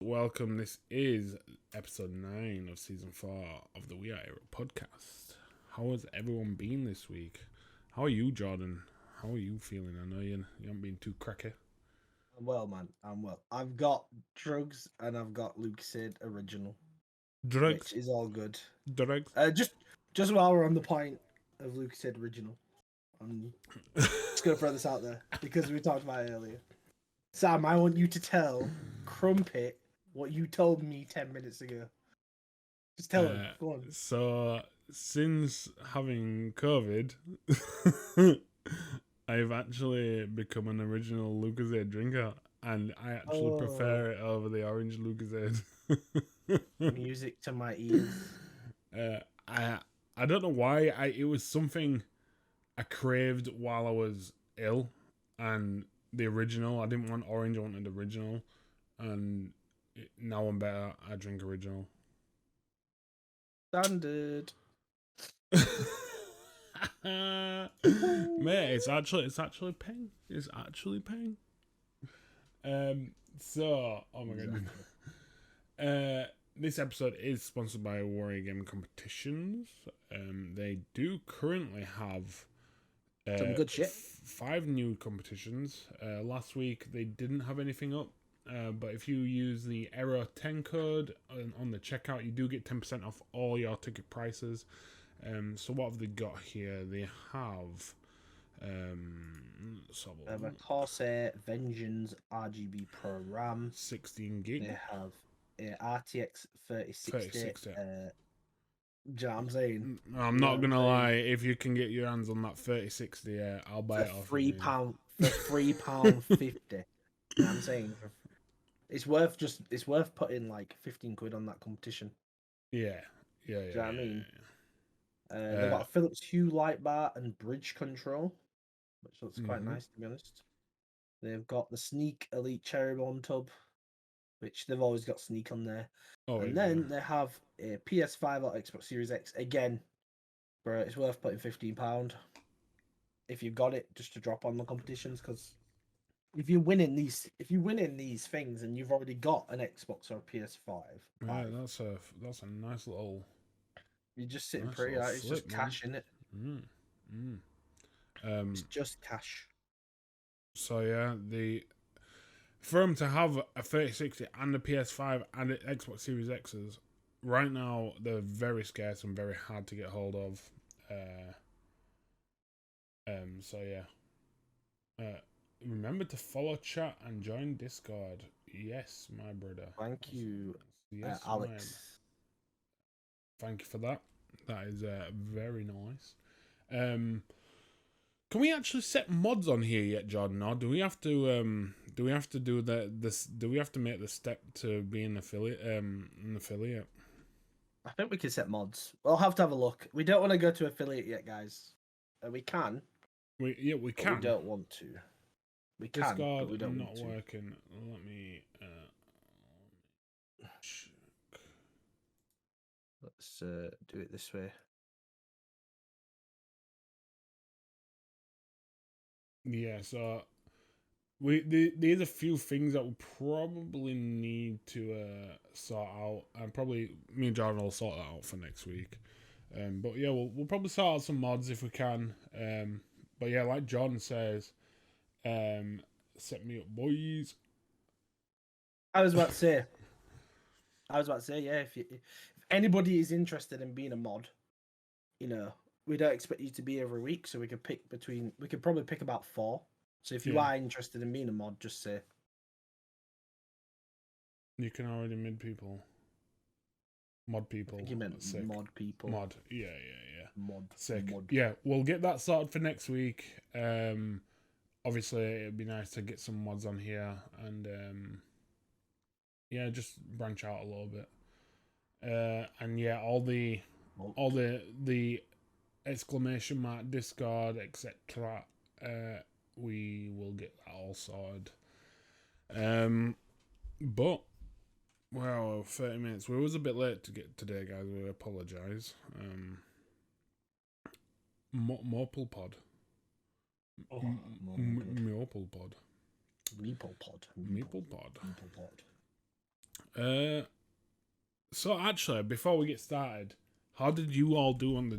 welcome. This is episode 9 of season 4 of the We Are Error podcast. How has everyone been this week? How are you, Jordan? How are you feeling? I know you haven't been too cracky. I'm well, man. I'm well. I've got drugs and I've got Lucid Original, Drugs? which is all good. Drugs? Just while we're on the point of Lucid Original, I'm just gonna throw this out there because we talked about it earlier. Sam, I want you to tell Crumpet what you told me 10 minutes ago. Just tell him. Go on. So, since having COVID, I've actually become an original Lucozade drinker, and I actually prefer it over the orange Lucozade. Music to my ears. I don't know why. It was something I craved while I was ill, and the original. I didn't want orange. I wanted original, and now I'm better. I drink original. Standard. Mate, it's actually paying. It's actually paying. So, oh my god. This episode is sponsored by Warrior Game Competitions. They do currently have some good shit. 5 new competitions. Last week they didn't have anything up, but if you use the Error 10 code on the checkout, you do get 10% off all your ticket prices. So what have they got here? They have Corsair Vengeance RGB Pro RAM, 16 gig. They have RTX 3060. Do you know what I'm saying? I'm not gonna lie. If you can get your hands on that 3060, I'll buy it off £3 for £3.50. You know what I'm saying? It's worth putting like 15 quid on that competition. Yeah. Do you know what I mean? They've got a Philips Hue light bar and bridge control, which looks quite nice, to be honest. They've got the Sneak Elite Cherry Bomb tub, which they've always got Sneak on there. Then they have a PS5 or Xbox Series X again, bro. It's worth putting £15 if you've got it, just to drop on the competitions. Because if you're winning these things and you've already got an Xbox or a PS5, yeah, that's a nice little. You're just sitting pretty. It's just cash in it. It's just cash. So yeah, for them to have a 3060 and a PS5 and an Xbox Series X's right now, they're very scarce and very hard to get hold of. So yeah. Remember to follow chat and join Discord. Yes, my brother. Thank you, yes, Alex. Thank you for that. That is very nice. Can we actually set mods on here yet, Jordan? Or do we have to do we have to make the step to be an affiliate? I think we can set mods. We'll have to have a look. We don't want to go to affiliate yet, guys. We can. We can. We don't want to. We can. Discord but we don't not want to. working. Let me check. Let's do it this way. Yeah, so there's a few things that we probably need to sort out, and probably me and Jordan will sort that out for next week. But yeah, we'll probably sort out some mods if we can. But yeah, like Jordan says, set me up, boys. I was about to say, yeah. If anybody is interested in being a mod, we don't expect you to be every week, so we could probably pick about 4. So if you are interested in being a mod, just say. You can already mod people. I think you meant sick. mod people. Mod, yeah. Mod. Sick. Mod. Yeah, we'll get that sorted for next week. Obviously, it'd be nice to get some mods on here and just branch out a little bit. And yeah, all the exclamation mark Discord, etc. We will get that all sorted. But well, 30 minutes. We was a bit late to get today, guys. We apologise. Morple Pod. Meeple Pod. So actually, before we get started, how did you all do on the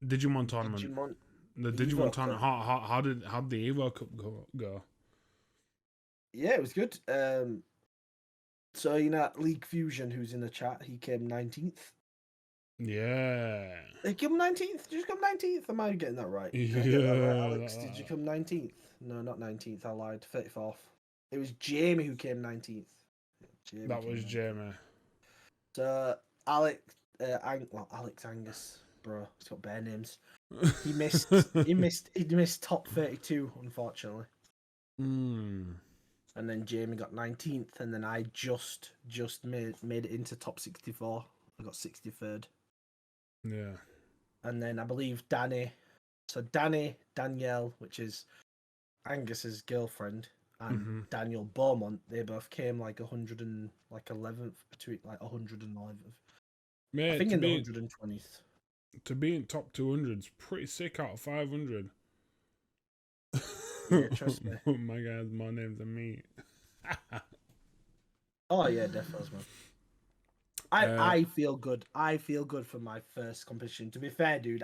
Digimon tournament? The Digimon tournament. How did the Evo Cup go? Yeah, it was good. So League Fusion, who's in the chat, he came 19th. Yeah. He came 19th. Did you come 19th? Am I getting that right? Did Yeah, I get that right, Alex? Did you come 19th? No, not 19th. I lied. 34th. It was Jamie who came 19th. That was Jamie. So Alex Angus, bro. He's got bare names. He missed. he missed top 32, unfortunately. And then Jamie got 19th, and then I just made it into top 64. I got 63rd. Yeah. And then I believe Danielle, which is Angus's girlfriend, and Daniel Beaumont, they both came like 111th, between like 111th. Mate, I think in the 120th. To be in top 200 is pretty sick out of 500. Yeah, trust me. Oh my God, more names than me. Oh yeah, definitely, man. I feel good. I feel good for my first competition. To be fair, dude,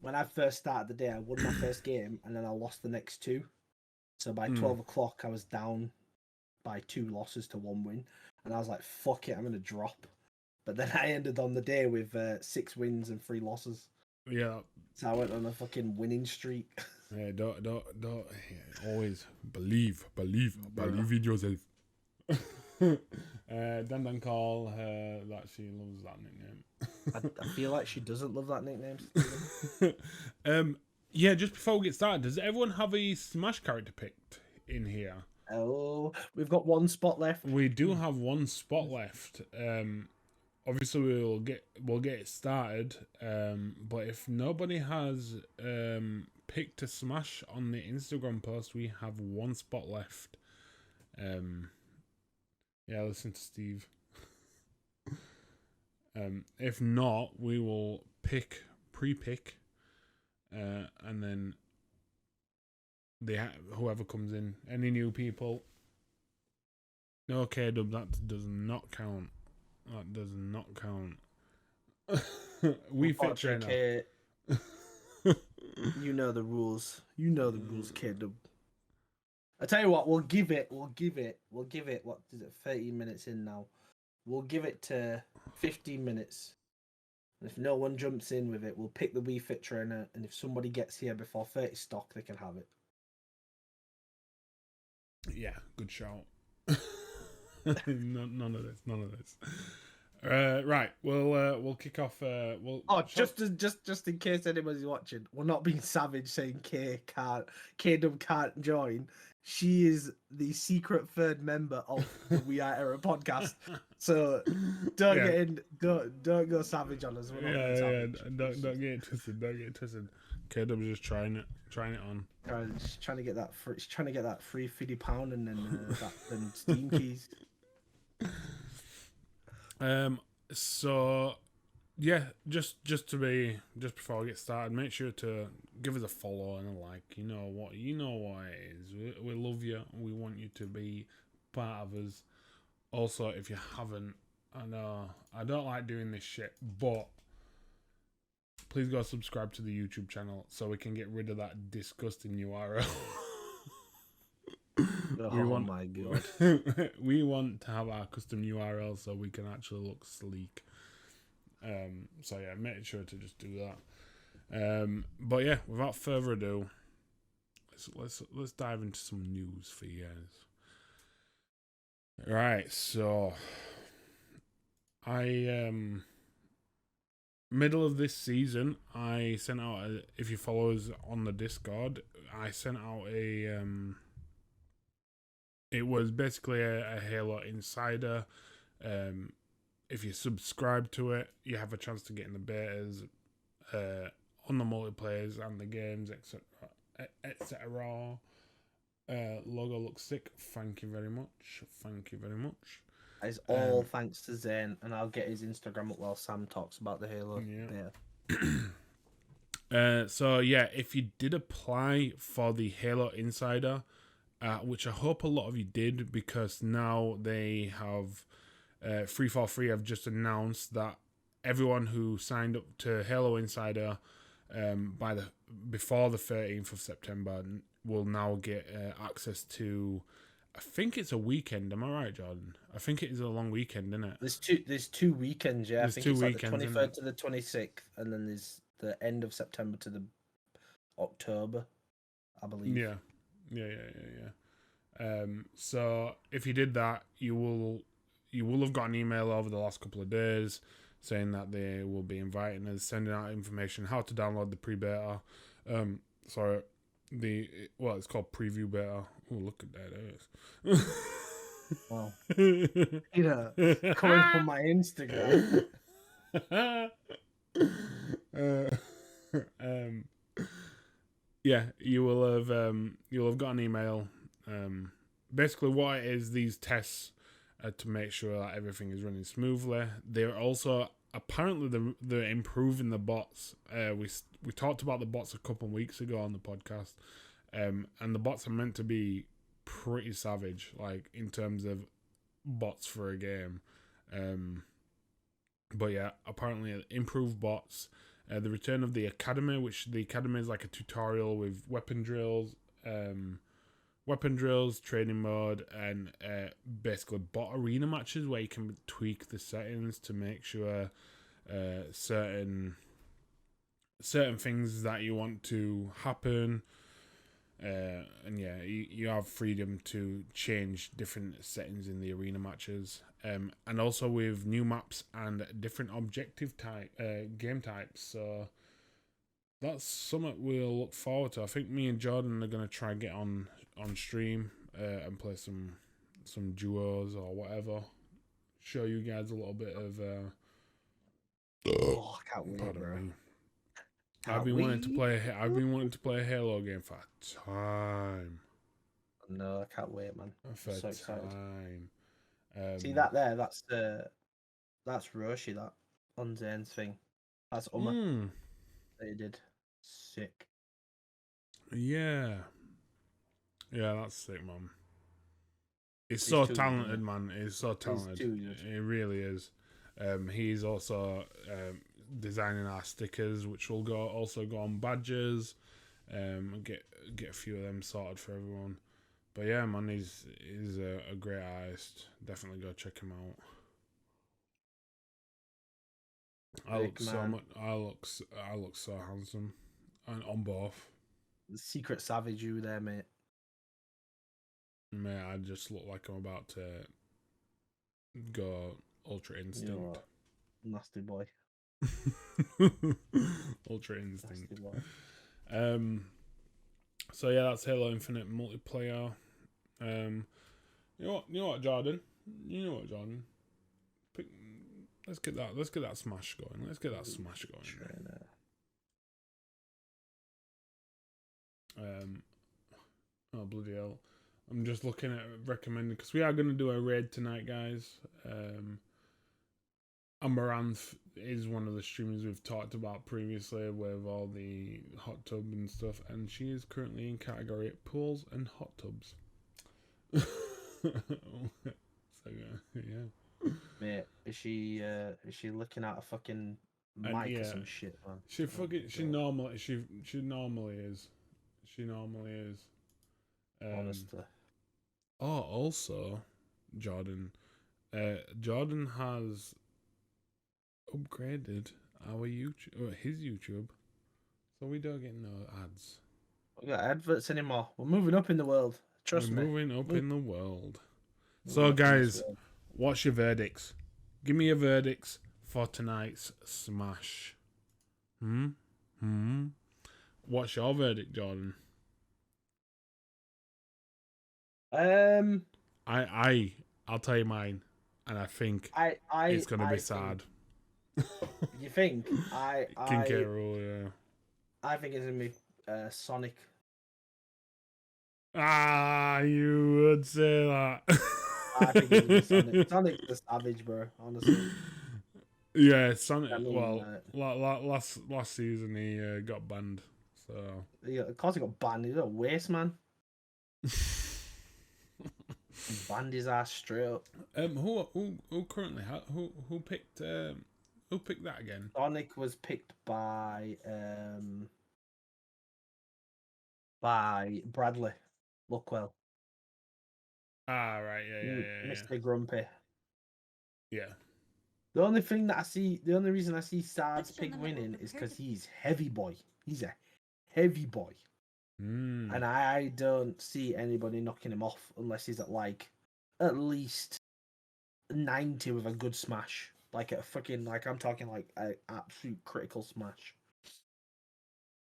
when I first started the day, I won my first game and then I lost the next two. So by 12 o'clock, I was down by 2 losses to 1 win, and I was like, "Fuck it, I'm gonna drop." But then I ended on the day with 6 wins and 3 losses. Yeah. So I went on a fucking winning streak. Yeah, don't. Always believe in yourself. Dan call her that she loves that nickname. I feel like she doesn't love that nickname. Yeah, just before we get started, does everyone have a Smash character picked in here? Oh, we've got 1 spot left. We do have 1 spot left. Obviously we'll get it started. But if nobody has picked a Smash on the Instagram post, we have 1 spot left. Yeah, listen to Steve. If not, we will pre-pick, and then whoever comes in, any new people. No, K-Dub, that does not count. That does not count. We fit trainer. You know the rules. You know the rules, K-Dub. I tell you what, we'll give it. What is it? 13 minutes in now. We'll give it to 15 minutes. And if no one jumps in with it, we'll pick the Wii Fit trainer. And if somebody gets here before 30 stock, they can have it. Yeah, good shout. None of this. Right, we'll kick off. Just in case anybody's watching, we're not being savage saying K-Dub can't join. She is the secret 3rd member of the We Are Error podcast. So don't go savage on us. We're not savage. Don't get it twisted. K-Dub's just trying it on. She's trying to get that free £50 and then Steam keys. So yeah, just before I get started, make sure to give us a follow and a like. You know what it is. We love you. We want you to be part of us. Also, if you haven't, I know I don't like doing this shit, but please go subscribe to the YouTube channel so we can get rid of that disgusting URL. My God. We want to have our custom URL so we can actually look sleek. So yeah, make sure to just do that. But yeah, without further ado, let's dive into some news for you guys. Right, so I middle of this season, I sent out if you follow us on the Discord, I sent out a it was basically a Halo Insider. If you subscribe to it, you have a chance to get in the betas, on the multiplayers and the games, etc. Logo looks sick. Thank you very much. It's all thanks to Zane, and I'll get his Instagram up while Sam talks about the Halo. Yeah. So yeah, if you did apply for the Halo Insider, which I hope a lot of you did, because now they have 343 have just announced that everyone who signed up to Halo Insider before the 13th of September will now get access to, I think it's a weekend. Am I right, Jordan? I think it is a long weekend, isn't it? There's two weekends, yeah. There's I think two it's like weekends, the isn't 23rd it? to the 26th, and then there's the end of September to the October, I believe. Yeah. So if you did that, you will have got an email over the last couple of days saying that they will be inviting us, sending out information how to download the pre-beta. It's called preview beta. Oh, look at that! Wow. Coming from my Instagram. Yeah, you'll have got an email. Basically, what it is, these tests to make sure that everything is running smoothly. They're also apparently they're improving the bots. We talked about the bots a couple of weeks ago on the podcast, and the bots are meant to be pretty savage, like in terms of bots for a game. But yeah, apparently improved bots. The return of the academy, which the academy is like a tutorial with weapon drills, training mode, and basically bot arena matches where you can tweak the settings to make sure certain things that you want to happen. And yeah, you have freedom to change different settings in the arena matches. And also with new maps and different objective type game types. So that's something we'll look forward to. I think me and Jordan are gonna try and get on stream and play some duos or whatever. Show you guys a little bit of. Oh, I can't wait, Pardon bro. me. I've been wanting to play a Halo game for time. No, I can't wait, man. I'm so excited. See that there? That's Roshi, that on Zane's thing. That's that he did. Sick. Yeah, that's sick, man. He's so talented, man. He's so talented. He really is. He's also designing our stickers, which will also go on badges. Get a few of them sorted for everyone. But yeah, man, he's a great artist. Definitely go check him out. I look so handsome, and on both. The secret savage you there, mate. Mate, I just look like I'm about to go Ultra Instinct. Nasty boy. Ultra Instinct. Nasty boy. So yeah, that's Halo Infinite multiplayer. You know what, Jordan? Let's get that smash going. Oh bloody hell! I'm just looking at recommending, because we are going to do a raid tonight, guys. Amaranth is one of the streamers we've talked about previously with all the hot tub and stuff, and she is currently in category pools and hot tubs. So yeah. Mate, is she looking at a fucking mic or some shit, man? She normally is. Honestly. Oh, also, Jordan has upgraded our his YouTube, so we don't get no ads. We got adverts anymore. We're moving up in the world. Trust me. Moving up in the world. So, guys, what's your verdicts? Give me your verdicts for tonight's smash. What's your verdict, Jordan? I'll tell you mine, and I think it's gonna be sad. You think? King K. Rool, yeah. I think it's gonna be Sonic. You would say that. I think it's gonna be Sonic. Sonic's the savage, bro. Honestly. Yeah, Sonic. Last season he got banned. So yeah, of course he got banned. He's a waste man. Banned his ass straight up. Who currently who picked that again? Sonic was picked by Bradley Luckwell. Ah, right, yeah. Mr. Grumpy. Yeah. The only reason I see Sard's pick winning is because he's heavy boy. He's a heavy boy. And I don't see anybody knocking him off unless he's at like at least 90 with a good smash. Like a fucking I'm talking like an absolute critical smash.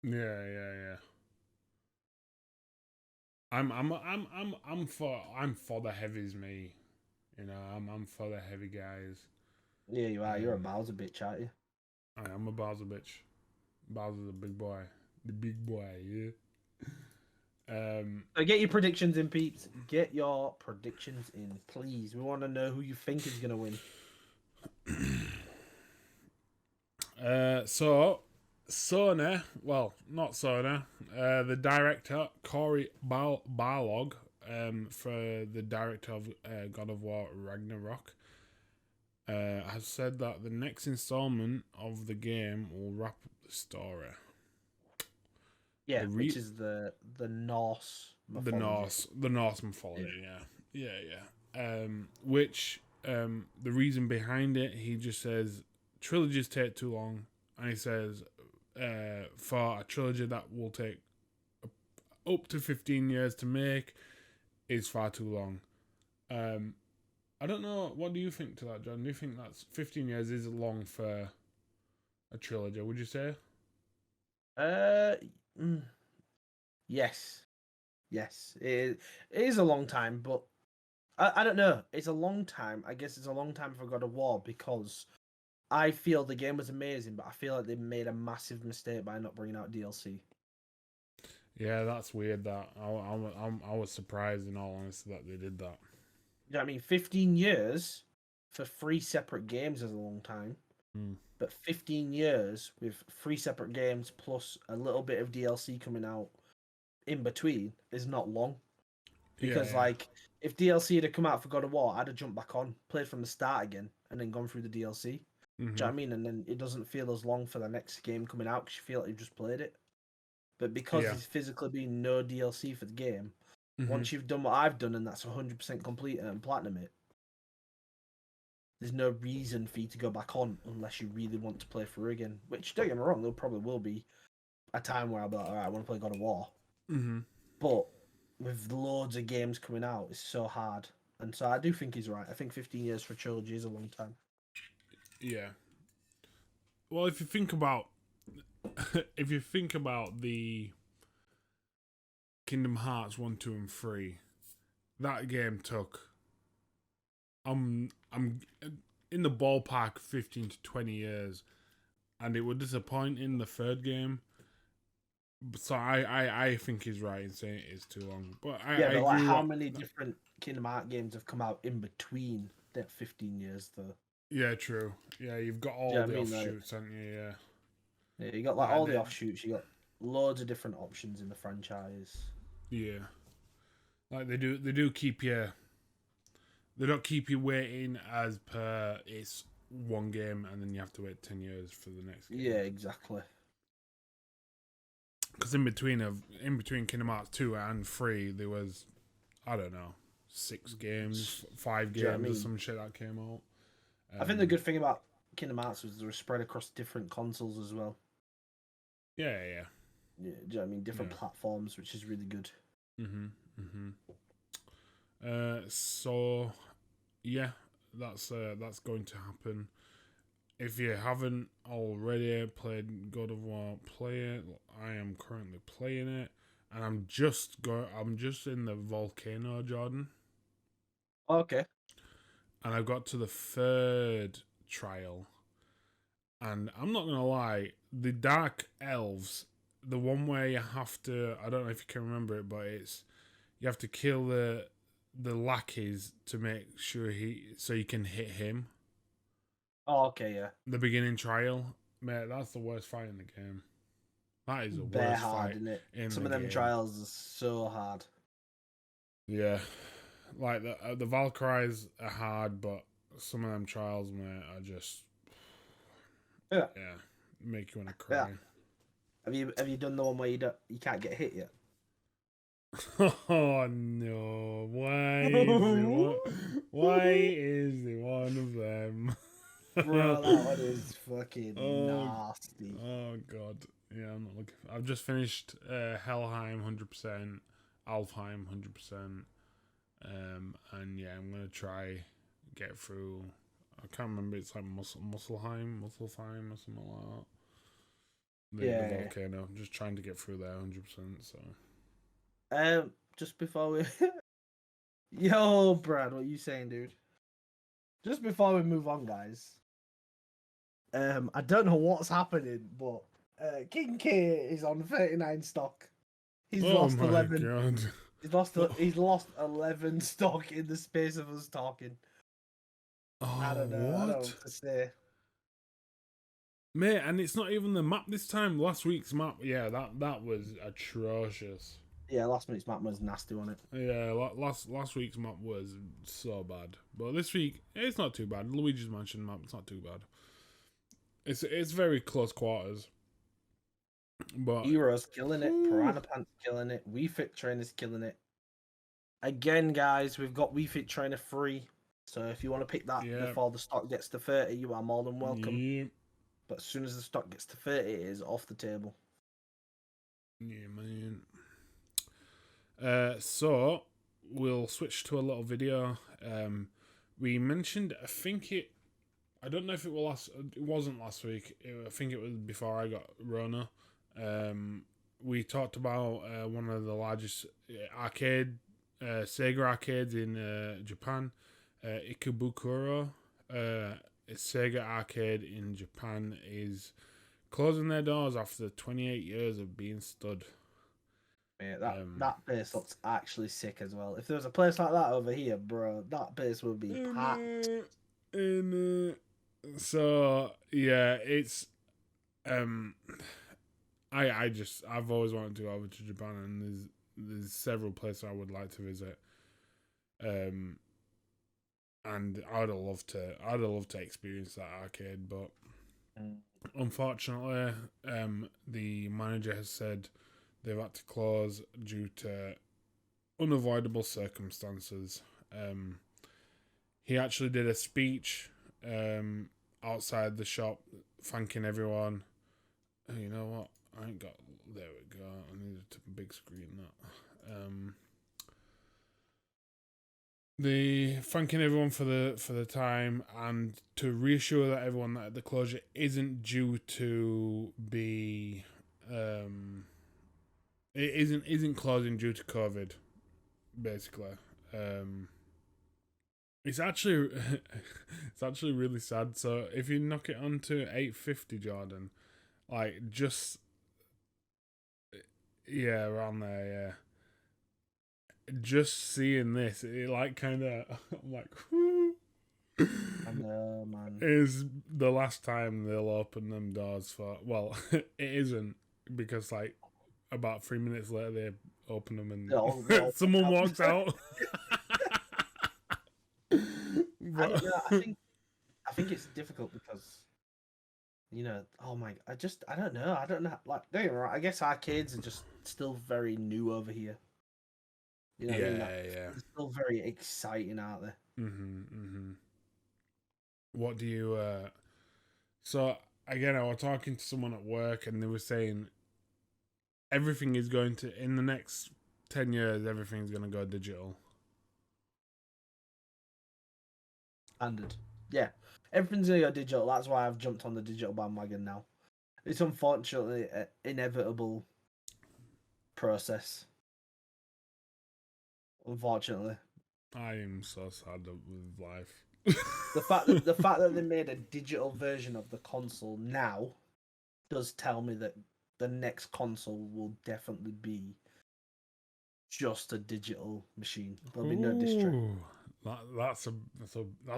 Yeah. I'm for the heavies, me. You know, I'm for the heavy guys. Yeah, you are. You're a Bowser bitch, aren't you? I am a Bowser bitch. Bowser's a big boy. The big boy, yeah. So get your predictions in, peeps. Get your predictions in, please. We want to know who you think is gonna win. So Sony, well, not Sony, the director Corey Barlog, for the director of God of War Ragnarok, has said that the next installment of the game will wrap up the story. Yeah, which is the Norse mythology. The Norse mythology, yeah. Which the reason behind it, he just says trilogies take too long, and he says for a trilogy that will take up to 15 years to make is far too long. I don't know. What do you think to that, John? Do you think that's 15 years is long for a trilogy? Would you say? Yes, it is a long time, but I don't know. It's a long time. I guess it's a long time for God of War because I feel the game was amazing, but I feel like they made a massive mistake by not bringing out DLC. Yeah, that's weird. That I was surprised, in all honesty, that they did that. You know what I mean? 15 years for 3 separate games is a long time. But 15 years with 3 separate games plus a little bit of DLC coming out in between is not long. Because if DLC had come out for God of War, I'd have jumped back on, played from the start again, and then gone through the DLC. Do you know what I mean? And then it doesn't feel as long for the next game coming out because you feel like you've just played it. But because there's physically been no DLC for the game, once you've done what I've done and that's 100% complete and platinum it, there's no reason for you to go back on unless you really want to play through again. Which, don't get me wrong, there probably will be a time where I'll be like, all right, I want to play God of War. But with loads of games coming out, it's so hard. And so I do think he's right. I think 15 years for a trilogy is a long time. Yeah. Well, if you think about the Kingdom Hearts 1, 2, and 3, that game took I'm in the ballpark 15 to 20 years, and it would disappoint in the third game. So I think he's right in saying it is too long. But I but like, agree how many different Kingdom Hearts games have come out in between that 15 years though? Yeah, true. Yeah, you've got all the offshoots, haven't you? Yeah, you got like all the offshoots. You got loads of different options in the franchise. Yeah, like they do keep you. They don't keep you waiting as per it's one game and then you have to wait 10 years for the next game. Yeah, exactly. Because in between Kingdom Hearts 2 and 3, there was, I don't know, 6 games, 5 games, or some shit that came out. I think the good thing about Kingdom Hearts was they were spread across different consoles as well. Yeah. Yeah, do you know what I mean? Different platforms, which is really good. So, yeah, that's going to happen. If you haven't already played God of War, play it. I am currently playing it, and I'm just in the volcano, Jordan. Okay. And I got to the 3rd trial, and I'm not gonna lie, the Dark Elves, the one where you have to, I don't know if you can remember it, but you have to kill the lackeys to make sure so you can hit him. Oh, okay, yeah. The beginning trial, mate, that's the worst fight in the game. That is the worst hard, fight isn't it? in Some the of them game. trials are so hard. Yeah. like the Valkyries are hard, but some of them trials, mate, are just Yeah. make you want to Yeah. cry. Have you done the one where you can't get hit yet? Oh no! Why is it one of them? Bro, that one is fucking Oh, nasty. oh god! Yeah, I'm not looking. I've just finished Helheim 100%, Alfheim 100%, and yeah, I'm gonna try get through. I can't remember. It's like Musselheim or something like that. The volcano. I'm just trying to get through there 100%. So. Just before we, yo, Brad, what you saying, dude? Just before we move on, guys. I don't know what's happening, but King K is on 39 stock. He's lost 11. God. He's lost 11 stock in the space of us talking. Oh, I don't know. what? I don't know what to say. Mate, and it's not even the map this time. Last week's map, yeah, that was atrocious. Yeah, last week's map was nasty, wasn't it? Yeah, last week's map was so bad. But this week, it's not too bad. Luigi's Mansion map, it's not too bad. It's very close quarters. But Heroes killing it. Piranha Pants killing it. Wii Fit Trainer's killing it. Again, guys, we've got Wii Fit Trainer free. So if you want to pick that before the stock gets to 30, you are more than welcome. Yep. But as soon as the stock gets to 30, it is off the table. Yeah, man. So we'll switch to a little video. We mentioned, I don't know if it wasn't last week. I think it was before I got Rona. We talked about one of the largest Sega arcades in Japan, Ikebukuro. Sega arcade in Japan is closing their doors after 28 years of being stood. Yeah, that place looks actually sick as well. If there was a place like that over here, bro, that place would be packed. So yeah, it's I've always wanted to go over to Japan, and there's several places I would like to visit. And I'd have loved to experience that arcade, but unfortunately, the manager has said they've had to close due to unavoidable circumstances. He actually did a speech outside the shop thanking everyone. You know what? I ain't got. There we go. I needed a big screen that. The thanking everyone for the time, and to reassure that everyone that the closure isn't due to be it isn't closing due to COVID, basically. It's actually really sad. So if you knock it onto 850, Jordan, like just around there, yeah. Just seeing this, it like kind of, I'm like, whoo. I know, man. Is the last time they'll open them doors for? Well, it isn't, because like about 3 minutes later they open them and someone walks out. I don't know. I think it's difficult because, oh my, I don't know. Like, don't get me wrong, I guess arcades are just still very new over here. You know what I mean? They're still very exciting, aren't they? What do you? So again, I was talking to someone at work, and they were saying everything is going to, in the next 10 years, everything's going to go digital. Standard, yeah. Everything's gonna go digital. That's why I've jumped on the digital bandwagon now. It's unfortunately an inevitable process. Unfortunately, I am so sad with life. the fact that they made a digital version of the console now does tell me that the next console will definitely be just a digital machine. There'll be no disc track. That's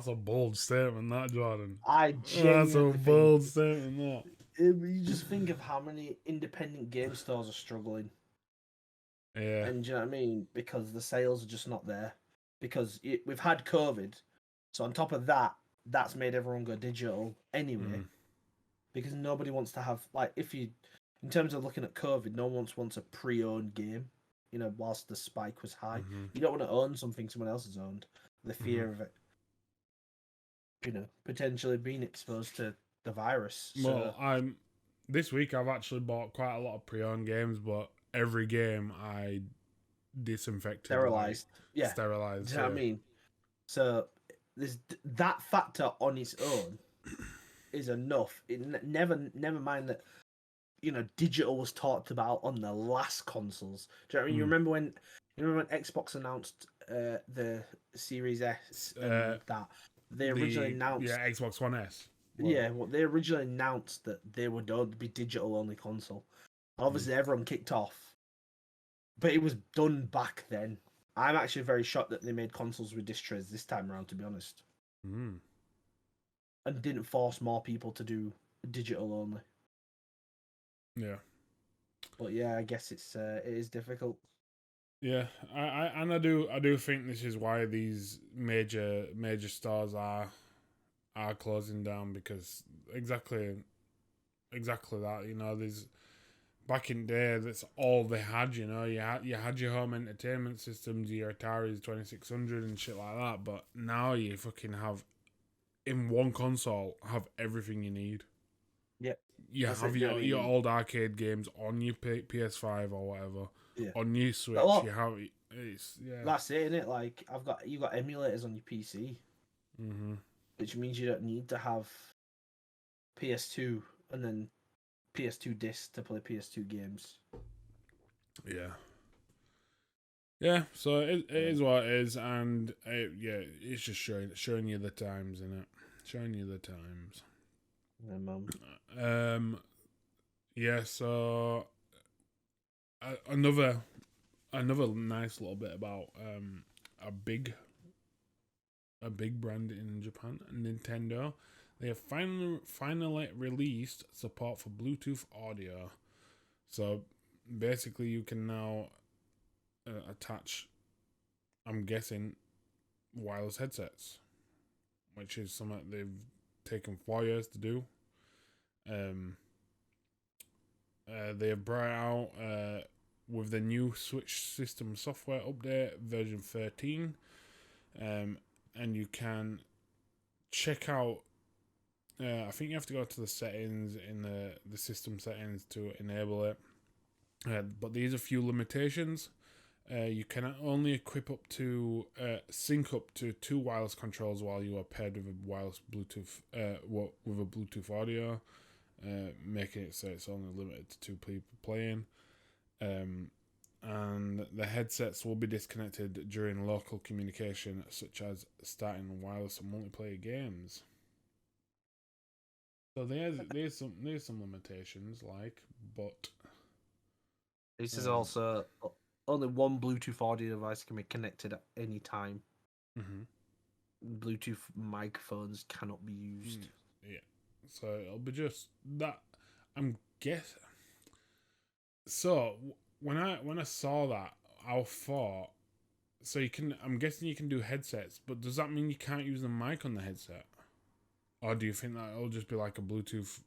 a bold statement, that, Jordan. That's a bold statement, that. You just think of how many independent game stores are struggling. Yeah. And do you know what I mean? Because the sales are just not there. because we've had COVID. So on top of that, that's made everyone go digital anyway, because nobody wants to have, like, in terms of looking at COVID, no one wants a pre-owned game. Whilst the spike was high, you don't want to own something someone else has owned. The fear of it, potentially being exposed to the virus. Well, this week I've actually bought quite a lot of pre-owned games, but every game I disinfected, sterilized. Sterilized. Do you know what I mean? So there's that factor on its own is enough. Never mind that digital was talked about on the last consoles. Do you know what I mean? You remember when Xbox announced the Series S and that they originally announced Xbox One S. Well, they originally announced that they would be digital only console. Obviously, everyone kicked off, but it was done back then. I'm actually very shocked that they made consoles with disc trays this time around, to be honest, and didn't force more people to do digital only. Yeah, but yeah, I guess it is difficult. Yeah, I do think this is why these major stores are closing down, because exactly that. There's back in the day, that's all they had. You had your home entertainment systems, your Atari's 2600 and shit like that. But now you fucking have, in one console, have everything you need. Yep. You have your old arcade games on your PS5 or whatever. Yeah. On your Switch, you have That's it, innit? Like, you got emulators on your PC, which means you don't need to have PS2 and then PS2 discs to play PS2 games. Yeah. So it is what it is, and it's just showing you the times, innit? Showing you the times. Yeah, man. Yeah. So another nice little bit about a big brand in Japan, Nintendo. They have finally released support for Bluetooth audio. So basically, you can now attach, I'm guessing, wireless headsets, which is something they've taken 4 years to do. They have brought it out with the new Switch system software update, version 13. And you can check out, I think you have to go to the settings in the system settings to enable it. But there's a few limitations. You can only sync up to 2 wireless controls while you are paired with a wireless Bluetooth, with a Bluetooth audio, making it so it's only limited to 2 people playing. And the headsets will be disconnected during local communication, such as starting wireless and multiplayer games. So there's some limitations, but this is also only one Bluetooth audio device can be connected at any time. Bluetooth microphones cannot be used. Yeah, so it'll be just that. I'm guessing. So when I saw that, I thought, so I'm guessing you can do headsets, but does that mean you can't use the mic on the headset? Or do you think that it'll just be like a Bluetooth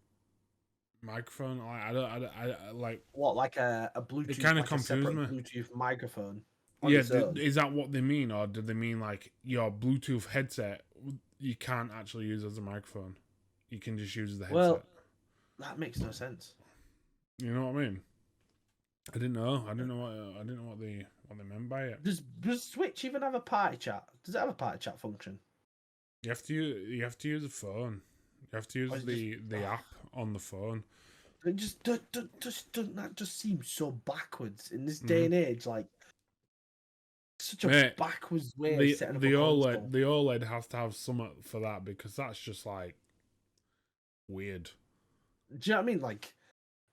microphone? I like what, like a Bluetooth. It kind of confused me. Bluetooth microphone. Is that what they mean, or do they mean like your Bluetooth headset you can't actually use as a microphone? You can just use the headset. Well, that makes no sense. You know what I mean? I didn't know what they meant by it. Does Switch even have a party chat? Does it have a party chat function? You have to use a phone. You have to use the app on the phone. It doesn't that just seem so backwards in this day and age? Like, such a backwards way of setting up a console. The OLED has to have something for that, because that's just like weird. Do you know what I mean? Like,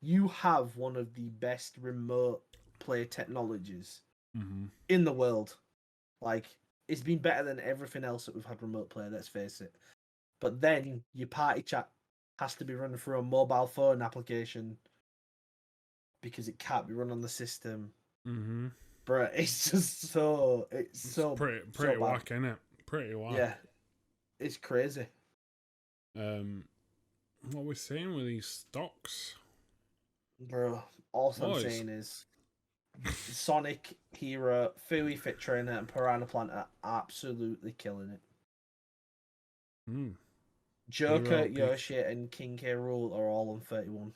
you have one of the best remote play technologies in the world. Like, it's been better than everything else that we've had remote play, let's face it. But then your party chat has to be run through a mobile phone application because it can't be run on the system. Bruh, it's just so It's pretty bad. whack, isn't it? Pretty whack. Yeah, it's crazy. What we're saying with these stocks, Bro, all I'm boys. saying is Sonic, Hero, Fooey Fit Trainer, and Piranha Plant are absolutely killing it. Joker, Hero Yoshi, and King K. Rool are all on 31.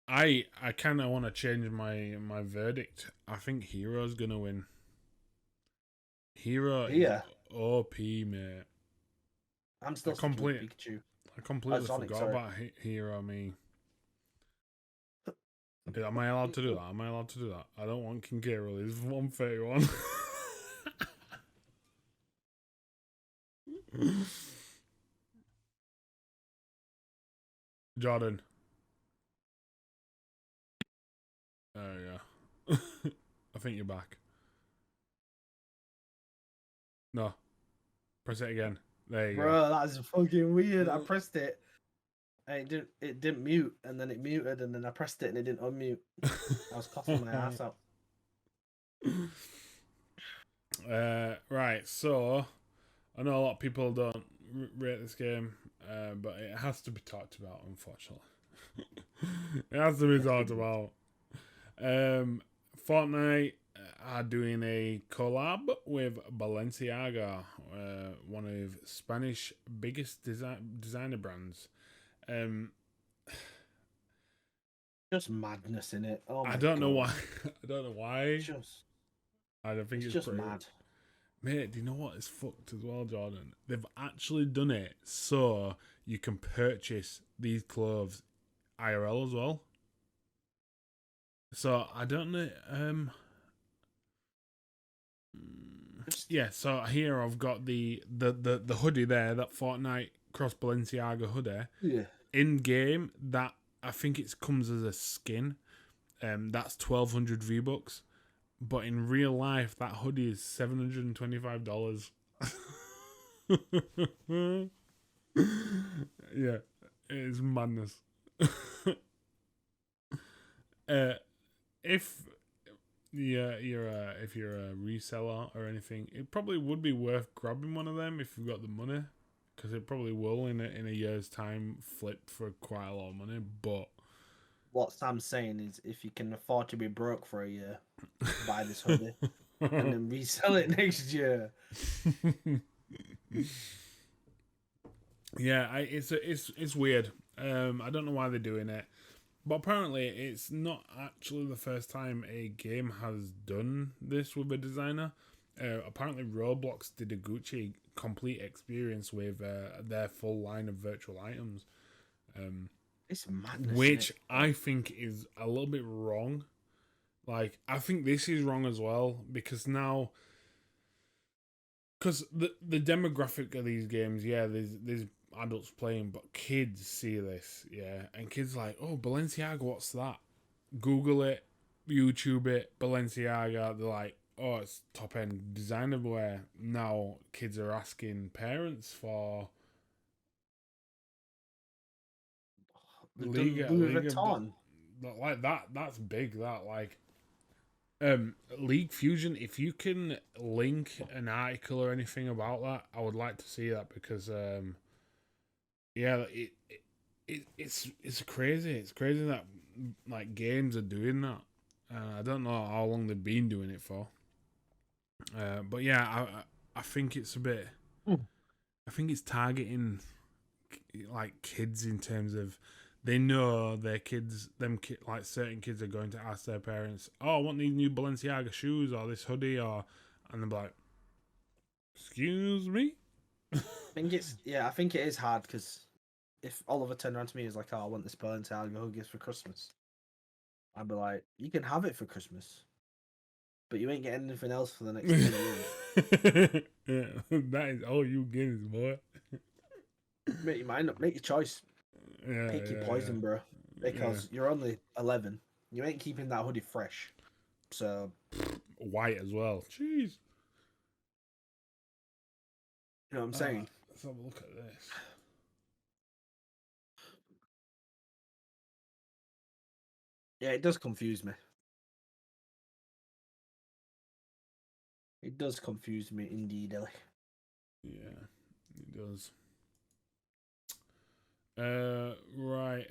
I kind of want to change my verdict. I think Hero's gonna win. Hero is OP, mate. I'm still sticking with Pikachu. I completely forgot about Hero. Me. Am I allowed to do that? Am I allowed to do that? I don't want King K. Rool. He's 131. Jordan. Yeah. I think you're back. No. Press it again. There you go. Bro, that's fucking weird. I pressed it and it didn't mute, and then it muted, and then I pressed it and it didn't unmute. I was coughing my ass out. Right, so I know a lot of people don't rate this game, but it has to be talked about, unfortunately. It has to be talked about. Fortnite are doing a collab with Balenciaga, one of Spanish biggest designer brands. Just madness in it. Oh my I don't God. know why. I don't know why. I don't think it's just pretty mad. Mate, do you know what is fucked as well, Jordan? They've actually done it so you can purchase these clothes IRL as well. So I don't know. Yeah. So here I've got the hoodie there, that Fortnite cross Balenciaga hoodie. Yeah. In game, that I think it comes as a skin. That's 1,200 V-Bucks. But in real life, that hoodie is $725. Yeah, it is madness. If if you're a reseller or anything, it probably would be worth grabbing one of them if you've got the money, because it probably will in a year's time flip for quite a lot of money. But what Sam's saying is, if you can afford to be broke for a year, buy this hoodie and then resell it next year. Yeah, it's weird. I don't know why they're doing it, but apparently it's not actually the first time a game has done this with a designer. Apparently Roblox did a Gucci complete experience with their full line of virtual items. It's madness, which I think is a little bit wrong. Like, I think this is wrong as well, because now, because the demographic of these games, yeah, there's adults playing, but kids see this, yeah, and kids are like, oh, Balenciaga, what's that? Google it, YouTube it, Balenciaga. They're like, oh, it's top end designer wear. Now kids are asking parents for Louis Vuitton. Like that's big. That like League Fusion. If you can link an article or anything about that, I would like to see that, because yeah, it's crazy. It's crazy that like games are doing that. I don't know how long they've been doing it for. But yeah, I think it's a bit. I think it's targeting like kids in terms of they know their kids, like certain kids are going to ask their parents, "Oh, I want these new Balenciaga shoes or this hoodie," and they're like, "Excuse me." I think it is hard, because if Oliver turned around to me and was like, "Oh, I want this Balenciaga hoodie for Christmas," I'd be like, "You can have it for Christmas, but you ain't getting anything else for the next 10 years." Yeah, that is all you get, boy. Make your mind up. Make your choice. Yeah, Pick your poison, bro. Because you're only 11. You ain't keeping that hoodie fresh. So white as well. Jeez. You know what I'm saying? Let's have a look at this. Yeah, it does confuse me. It does confuse me indeed, Ellie. Yeah, it does. Right.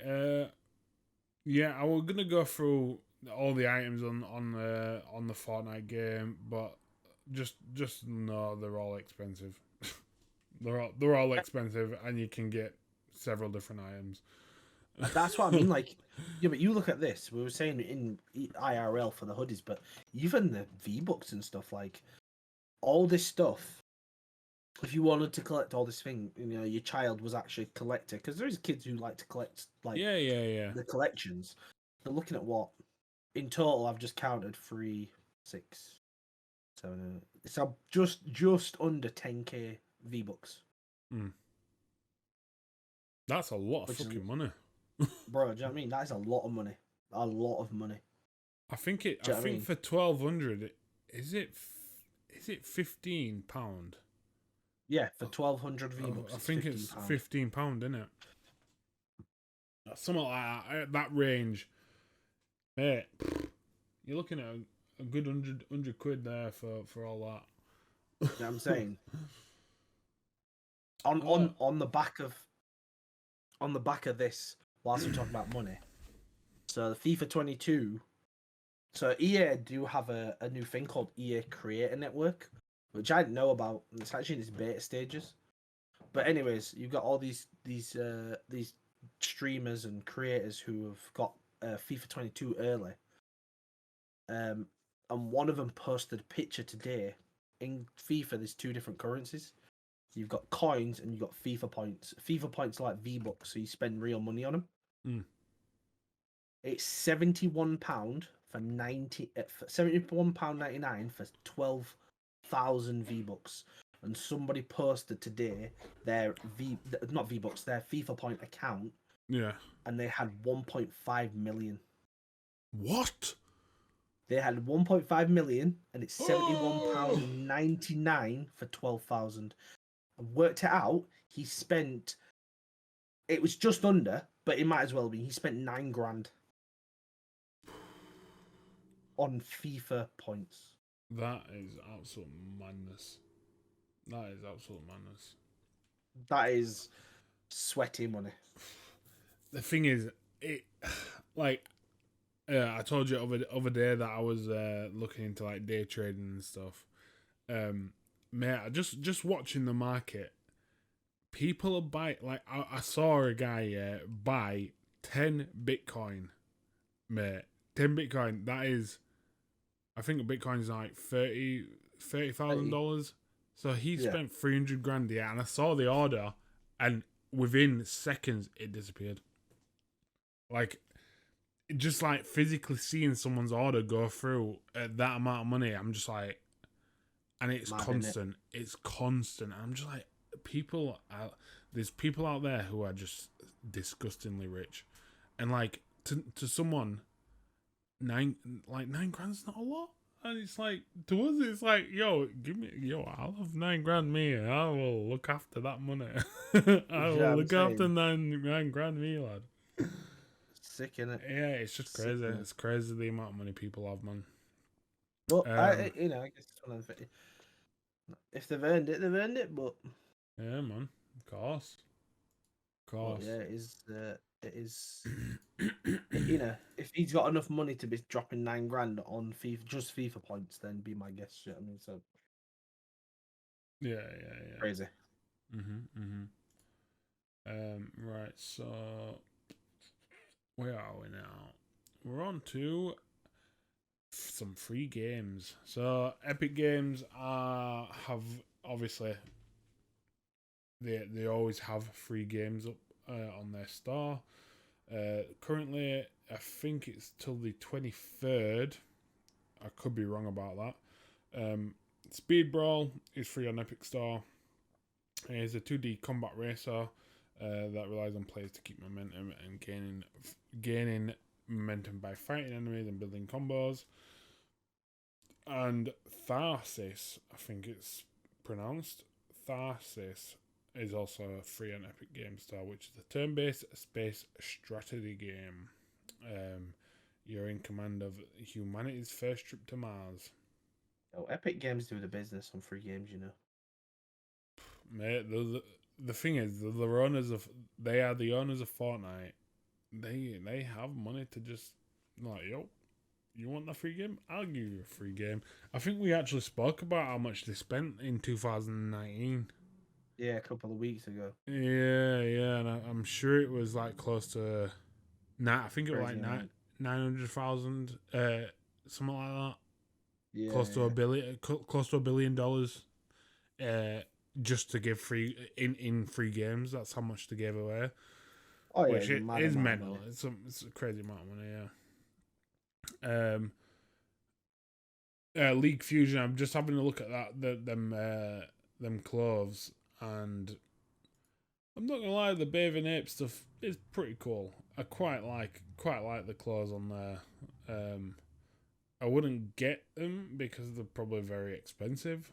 Yeah, I was gonna go through all the items on the Fortnite game, but just no, they're all expensive. they're all expensive, and you can get several different items. That's what I mean. Like, yeah, but you look at this. We were saying in IRL for the hoodies, but even the V-Bucks and stuff, like all this stuff. If you wanted to collect all this thing, your child was actually a collector, because there's kids who like to collect like Yeah. the collections. They're looking at what in total. I've just counted 3, 6, 7. So just under 10k V-Bucks. Mm. That's a lot of Which fucking is, money. bro, do you know what I mean? That is a lot of money. A lot of money. I think Do you know what I mean? for 1,200, is it £15? Yeah, for 1,200 V-Bucks, I it's think £15. it's £15, isn't it? Something like that, at that range, mate. You're looking at a good 100 quid there for all that. You know what I'm saying? On the back of this, whilst we're talking about money, so the FIFA 22. So EA do have a new thing called EA Creator Network, which I didn't know about. It's actually in its beta stages. But anyways, you've got all these streamers and creators who have got FIFA 22 early. And one of them posted a picture today. In FIFA, there's 2 different currencies. You've got coins and you've got FIFA points. FIFA points are like V-Bucks, so you spend real money on them. Mm. It's £71 for £71.99 for 12,000 V-Bucks. And somebody posted today their not V-Bucks, their FIFA point account. Yeah. And they had 1.5 million. What? They had 1.5 million, and it's £71.99 for 12,000. I worked it out. He spent. It was just under, but it might as well be. He spent $9,000 on FIFA points. That is absolute madness. That is absolute madness. That is sweaty money. The thing is, it like I told you other day that I was looking into like day trading and stuff. Mate, just watching the market, people are buying. Like I saw a guy buy 10 Bitcoin, mate. 10 Bitcoin. That is, I think a Bitcoin is like $30,000. So he spent 300 grand. Yeah, and I saw the order, and within seconds it disappeared. Like, just like physically seeing someone's order go through at that amount of money, I'm just like, and it's Mad, constant. It's constant. I'm just like, there's people out there who are just disgustingly rich, and like to someone, 9 grand's not a lot. And it's like, to us, it's like, I'll have 9 grand me. I will look after that money. I will look after 9 grand me, lad. Sick, innit? Yeah, it's just crazy. It's crazy the amount of money people have, man. Well, I guess it's one of the. If they've earned it, they've earned it. But yeah, man, of course. But yeah, it is. If he's got enough money to be dropping 9,000 on FIFA points, then be my guest. You know what I mean, so yeah. Crazy. Right. So where are we now? We're on to some free games. So Epic Games have obviously they always have free games up on their store. Currently, I think it's till the 23rd. I could be wrong about that. Speed Brawl is free on Epic Store. It's a 2D combat racer that relies on players to keep momentum and gaining momentum by fighting enemies and building combos. And Tharsis, I think it's pronounced, Tharsis is also free on Epic Games Store, which is a turn-based space strategy game. You're in command of humanity's first trip to Mars. Oh, Epic Games do the business on free games, you know. Mate, the thing is, the owners of they are the owners of Fortnite. They have money to just like, yo, you want a free game? I'll give you a free game. I think we actually spoke about how much they spent in 2019. Yeah, a couple of weeks ago. Yeah, and I'm sure it was like close to. Nah, I think it was like Crazy amount. 900,000, something like that. Yeah, Close to $1 billion, just to give free in free games. That's how much they gave away, Oh yeah, which it's a it mad is amount of mental. money. It's a crazy amount of money. Yeah. League Fusion. I'm just having a look at them clothes, and I'm not gonna lie, the bathing ape stuff is pretty cool. I quite like the clothes on there. I wouldn't get them because they're probably very expensive,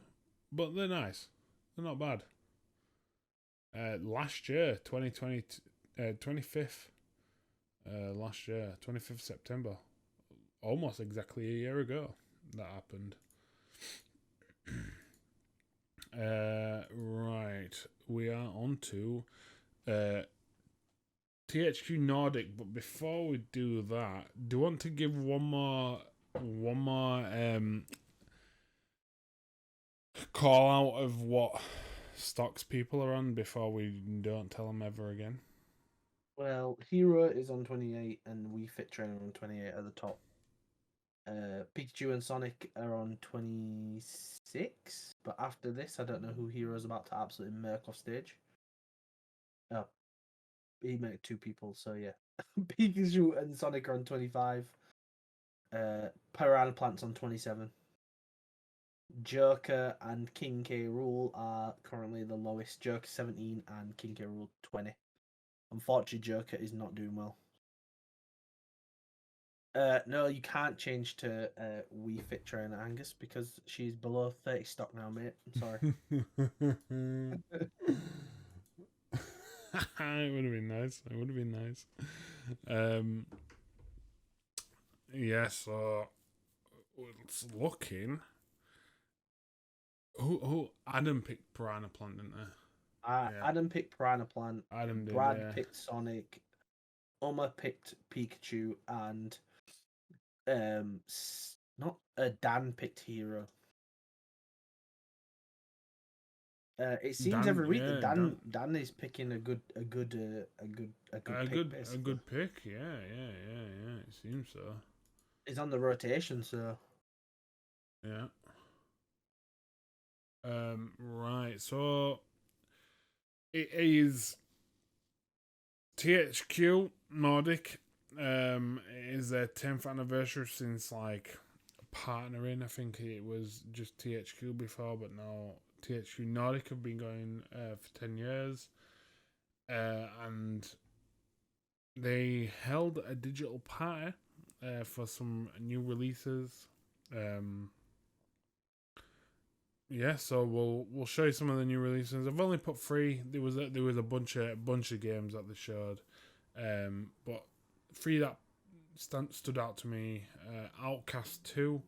but they're nice. They're not bad. Last year, 2020, 25th, last year, 25th September, almost exactly a year ago, that happened. Right, we are on to THQ Nordic, but before we do that, do you want to give one more call out of what stocks people are on before we don't tell them ever again? Well, Hero is on 28 and Wii Fit Trainer on 28 at the top. Pikachu and Sonic are on 26, but after this, I don't know who Hero's about to absolutely murk off stage. Oh, he made two people, so yeah. Pikachu and Sonic are on 25. Piranha Plant's on 27. Joker and King K. Rool are currently the lowest. Joker 17 and King K. Rool 20. Unfortunately, Joker is not doing well. No, you can't change to Wii Fit Trainer Angus because she's below 30 stock now, mate. I'm sorry. It would have been nice. It would have been nice. Yeah, so it's looking. Who Adam picked Piranha Plant, didn't they? Yeah, Adam picked Piranha Plant. Adam did. Brad Yeah. picked Sonic. Uma picked Pikachu, and not Dan picked Hero. It seems every week that Dan is picking a good pick. Yeah. It seems so. He's on the rotation, so yeah. Right. So it is THQ Nordic. It is their 10th anniversary since like partnering. I think it was just THQ before, but now THQ Nordic have been going for 10 years. And they held a digital party for some new releases. Yeah, so we'll show you some of the new releases. I've only put 3. There was a bunch of games that they showed, but 3 that stood out to me. Outcast 2.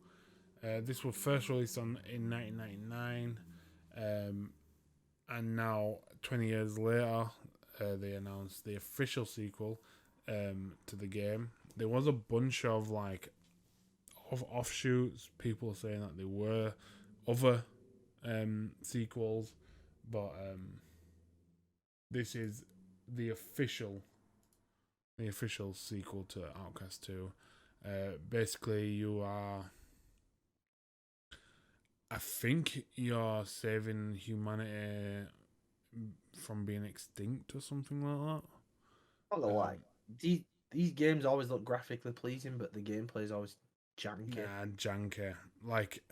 This was first released in 1999, and now 20 years later, they announced the official sequel to the game. There was a bunch of like offshoots, people saying that there were other sequels, but this is the official sequel to Outcast 2. Basically, I think you're saving humanity from being extinct or something like that. I don't know why. These games always look graphically pleasing, but the gameplay is always janky. Nah, janky. Like,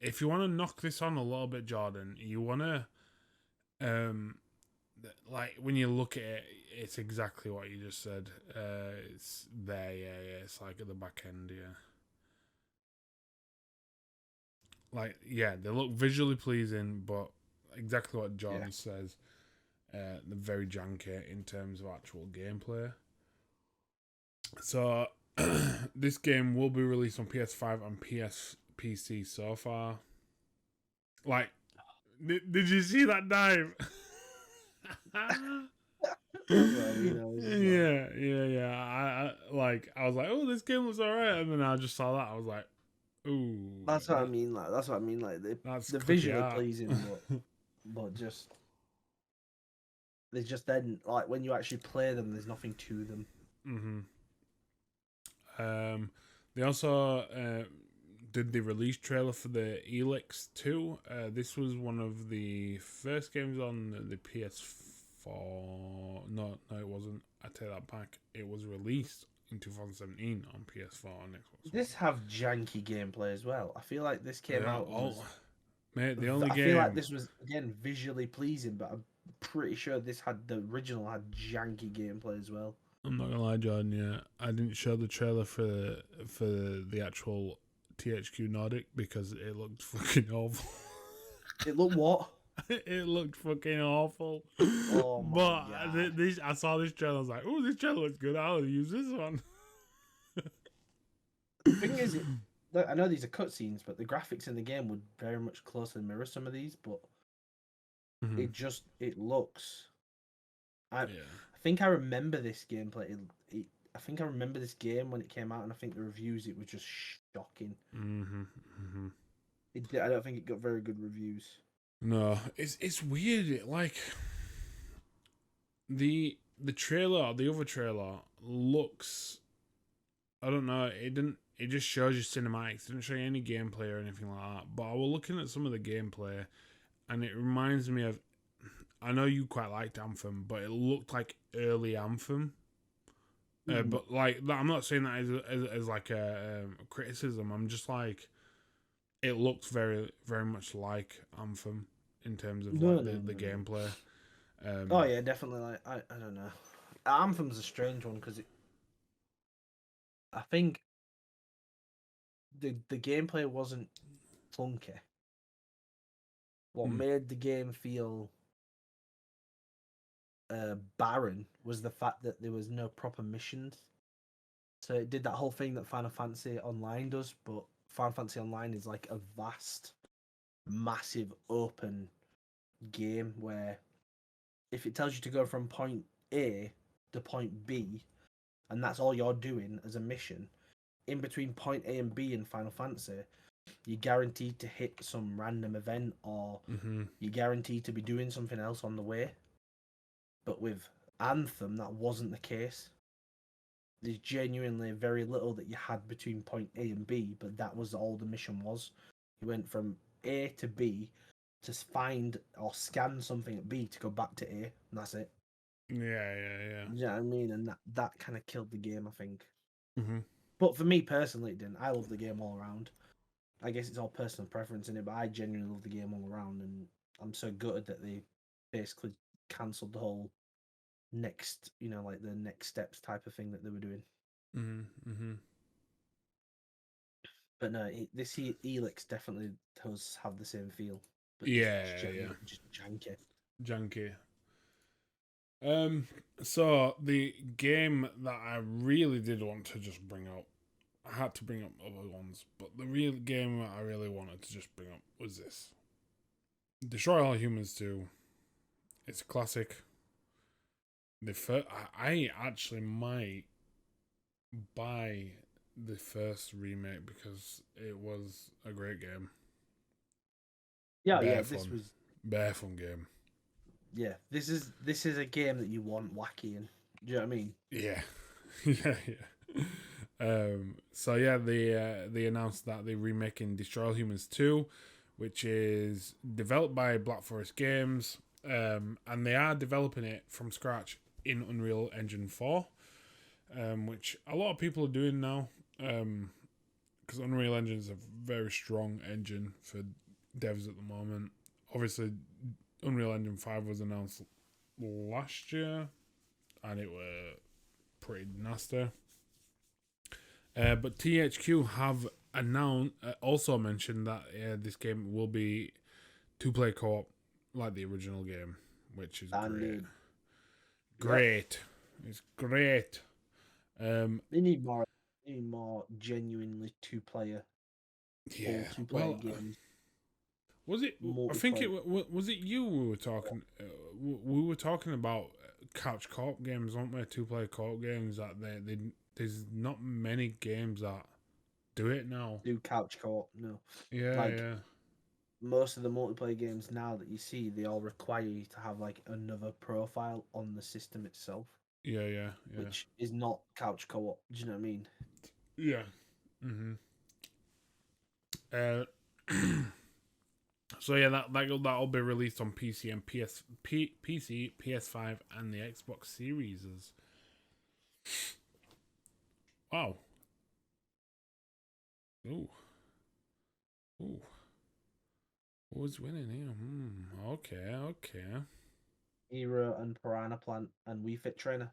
if you want to knock this on a little bit, Jordan, you want to, like, when you look at it, it's exactly what you just said. It's there, yeah. It's like at the back end, yeah. Like, yeah, they look visually pleasing, but exactly what Jordan says. They're very janky in terms of actual gameplay. So this game will be released on PS5 and PC so far. Like, did you see that dive? That's what I mean. I was just like, Yeah. I was like, oh, this game looks alright, and then I just saw that. I was like, ooh, that's what I mean. Like, that's what I mean. Like, that's they're cookie visually art. pleasing, but just there's just then like when you actually play them, there's nothing to them. They also did the release trailer for the Elix 2. This was one of the first games on the PS4. No, it wasn't. I take that back. It was released in 2017 on PS4 and Xbox One. This have janky gameplay as well. I feel like this came out. Mate, the only I game. feel like this was again visually pleasing, but I'm pretty sure the original had janky gameplay as well. I'm not gonna lie, John. Yeah, I didn't show the trailer for the actual THQ Nordic because it looked fucking awful. It looked what? It looked fucking awful. Oh my god! I saw this trailer. I was like, "Oh, this trailer looks good. I'll use this one." The thing is, look, I know these are cutscenes, but the graphics in the game would very much closely mirror some of these. But it looks. I think I remember this gameplay. I think I remember this game when it came out, and I think the reviews it was just shocking. I don't think it got very good reviews. No, it's weird. Like the trailer, the other trailer looks. I don't know. It didn't. It just shows you cinematics. It didn't show you any gameplay or anything like that. But I was looking at some of the gameplay, and it reminds me of. I know you quite liked Anthem, but it looked like early Anthem. But like, I'm not saying that as like a criticism. I'm just like, it looks very very much like Anthem in terms of the gameplay. Oh yeah, definitely. Like I don't know. Anthem's a strange one because I think the gameplay wasn't clunky. What made the game feel barren was the fact that there was no proper missions. So it did that whole thing that Final Fantasy Online does, but Final Fantasy Online is like a vast, massive, open game where if it tells you to go from point A to point B, and that's all you're doing as a mission, in between point A and B in Final Fantasy, you're guaranteed to hit some random event or you're guaranteed to be doing something else on the way. But with Anthem, that wasn't the case. There's genuinely very little that you had between point A and B, but that was all the mission was. You went from A to B to find or scan something at B to go back to A, and that's it. Yeah. You know what I mean? And that kind of killed the game, I think. But for me personally, it didn't. I love the game all around. I guess it's all personal preference in it, but I genuinely love the game all around, and I'm so gutted that they basically cancelled the whole next, like the next steps type of thing that they were doing. But no, this Elix definitely does have the same feel. But just janky. So the game that I really did want to just bring up, I had to bring up other ones, but the real game that I really wanted to just bring up was this. Destroy All Humans 2. It's a classic. I actually might buy the first remake because it was a great game. This was bare fun game. Yeah, this is a game that you want wacky in. Do you know what I mean? Yeah. So yeah, they announced that they're remaking Destroy All Humans 2, which is developed by Black Forest Games, and they are developing it from scratch in Unreal Engine 4, which a lot of people are doing now, because Unreal Engine is a very strong engine for devs at the moment. Obviously, Unreal Engine 5 was announced last year, and it were pretty nasty. But THQ have also mentioned that this game will be 2-player co-op like the original game, which is great. Great. It's great. They need more. need more genuinely two-player, Yeah. all two-player Well, games, was it? I think multiplayer. was it you we were talking. We were talking about couch co-op games, weren't we? Two-player co-op games that there's not many games that do it now. Do couch co-op? No, Yeah, like yeah, most of the multiplayer games now that you see, they all require you to have like another profile on the system itself, yeah, yeah, yeah, which is not couch co-op. Do you know what I mean? yeah. Mhm. Uh, so yeah, that'll be released on PC and PC, PS5, and the Xbox Series. Wow. Ooh, ooh. Who's winning here? Okay, okay. Hero and Piranha Plant and Wii Fit Trainer.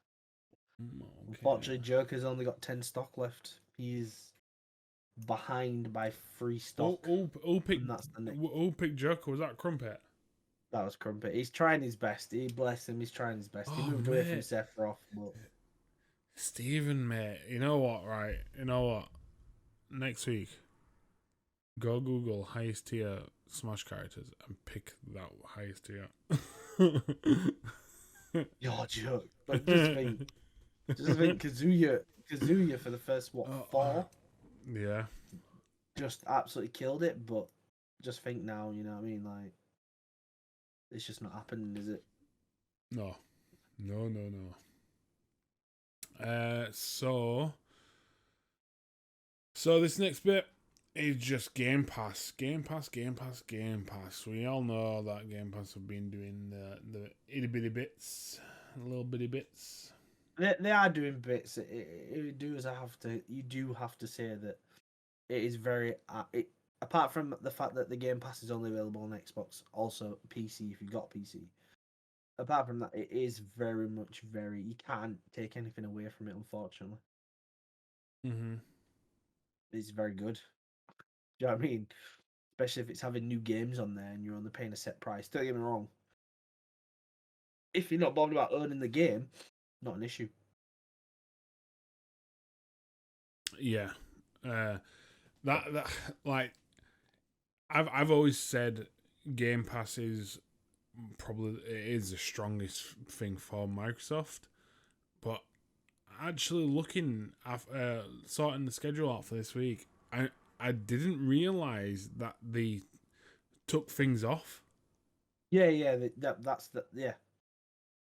Okay. Unfortunately, Joker's only got 10 stock left. He's behind by 3 stock, and that's the next. Who picked Joker? Was that Crumpet? That was Crumpet. He's trying his best. He bless him. He's trying his best. He Oh moved away from mate, Sephiroth, but Steven, mate. You know what? Right. You know what? Next week, go Google highest tier Smash characters and pick that highest tier. you're a joke. Like just think, Kazuya for the first four, yeah. just absolutely killed it. But just think now, you know what I mean? Like it's just not happening, is it? No. No. No. No. So this next bit is just Game Pass. Game Pass. We all know that Game Pass have been doing the itty bitty bits, little bitty bits. They are doing bits. You do have to say that it is very. Apart from the fact that the Game Pass is only available on Xbox, also PC if you've got PC. Apart from that, it is very much very. You can't take anything away from it, unfortunately. Mm-hmm. It's very good. Do you know what I mean? Especially if it's having new games on there and you're only paying a set price. Don't get me wrong. If you're not bothered about owning the game, not an issue. Yeah. That like I've always said Game Pass is probably it is the strongest thing for Microsoft, but actually looking at sorting the schedule out for this week, I didn't realize that they took things off. Yeah. That's the yeah.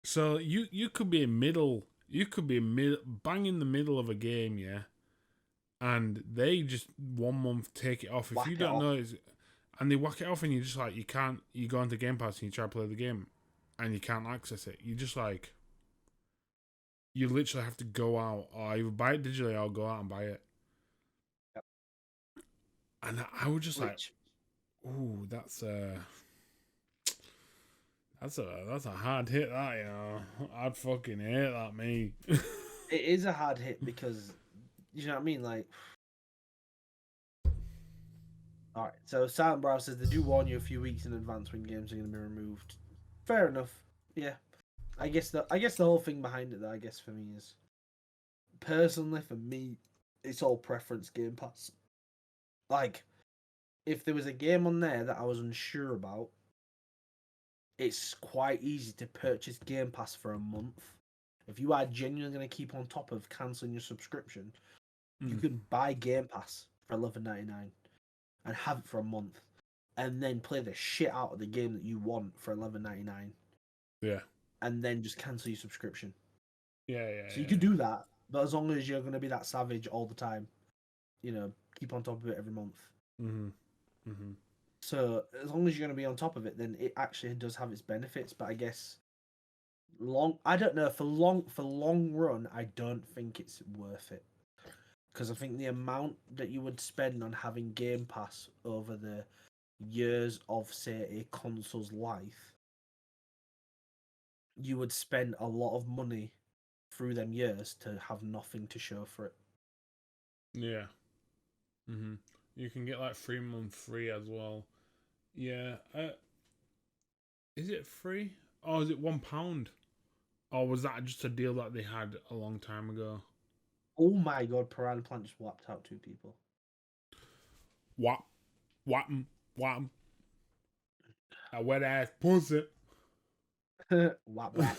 So you could be bang in the middle of a game, yeah, and they just 1 month take it off. If you Whack it don't off. know, and they whack it off, and you just like you go into Game Pass and you try to play the game, and you can't access it. You just like you literally have to go out or either buy it digitally or go out and buy it. Yep. And I was just like, Which ooh, that's a hard hit. That I'd fucking hate that me. it is a hard hit because you know what I mean. Like, all right. So Silent Brow says they do warn you a few weeks in advance when games are going to be removed. Fair enough. Yeah. I guess the whole thing behind it, though, I guess for me is personally for me, it's all preference Game Pass. Like, if there was a game on there that I was unsure about, it's quite easy to purchase Game Pass for a month. If you are genuinely going to keep on top of cancelling your subscription, you can buy Game Pass for $11.99 and have it for a month, and then play the shit out of the game that you want for $11.99. Yeah. And then just cancel your subscription. Yeah. So you could do that, but as long as you're going to be that savage all the time, keep on top of it every month. Mm-hmm. So as long as you're going to be on top of it, then it actually does have its benefits. But I guess I don't know, for long run, I don't think it's worth it, because I think the amount that you would spend on having Game Pass over the years of, say, a console's life, you would spend a lot of money through them years to have nothing to show for it. Yeah. Mm-hmm. You can get like 3 months free as well. Yeah. Is it free? Or is it £1? Or was that just a deal that they had a long time ago? Oh my god, Piranha Plant just wiped out 2 people. Whap, whap 'em, whap 'em. A wet ass pussy. Whap whap.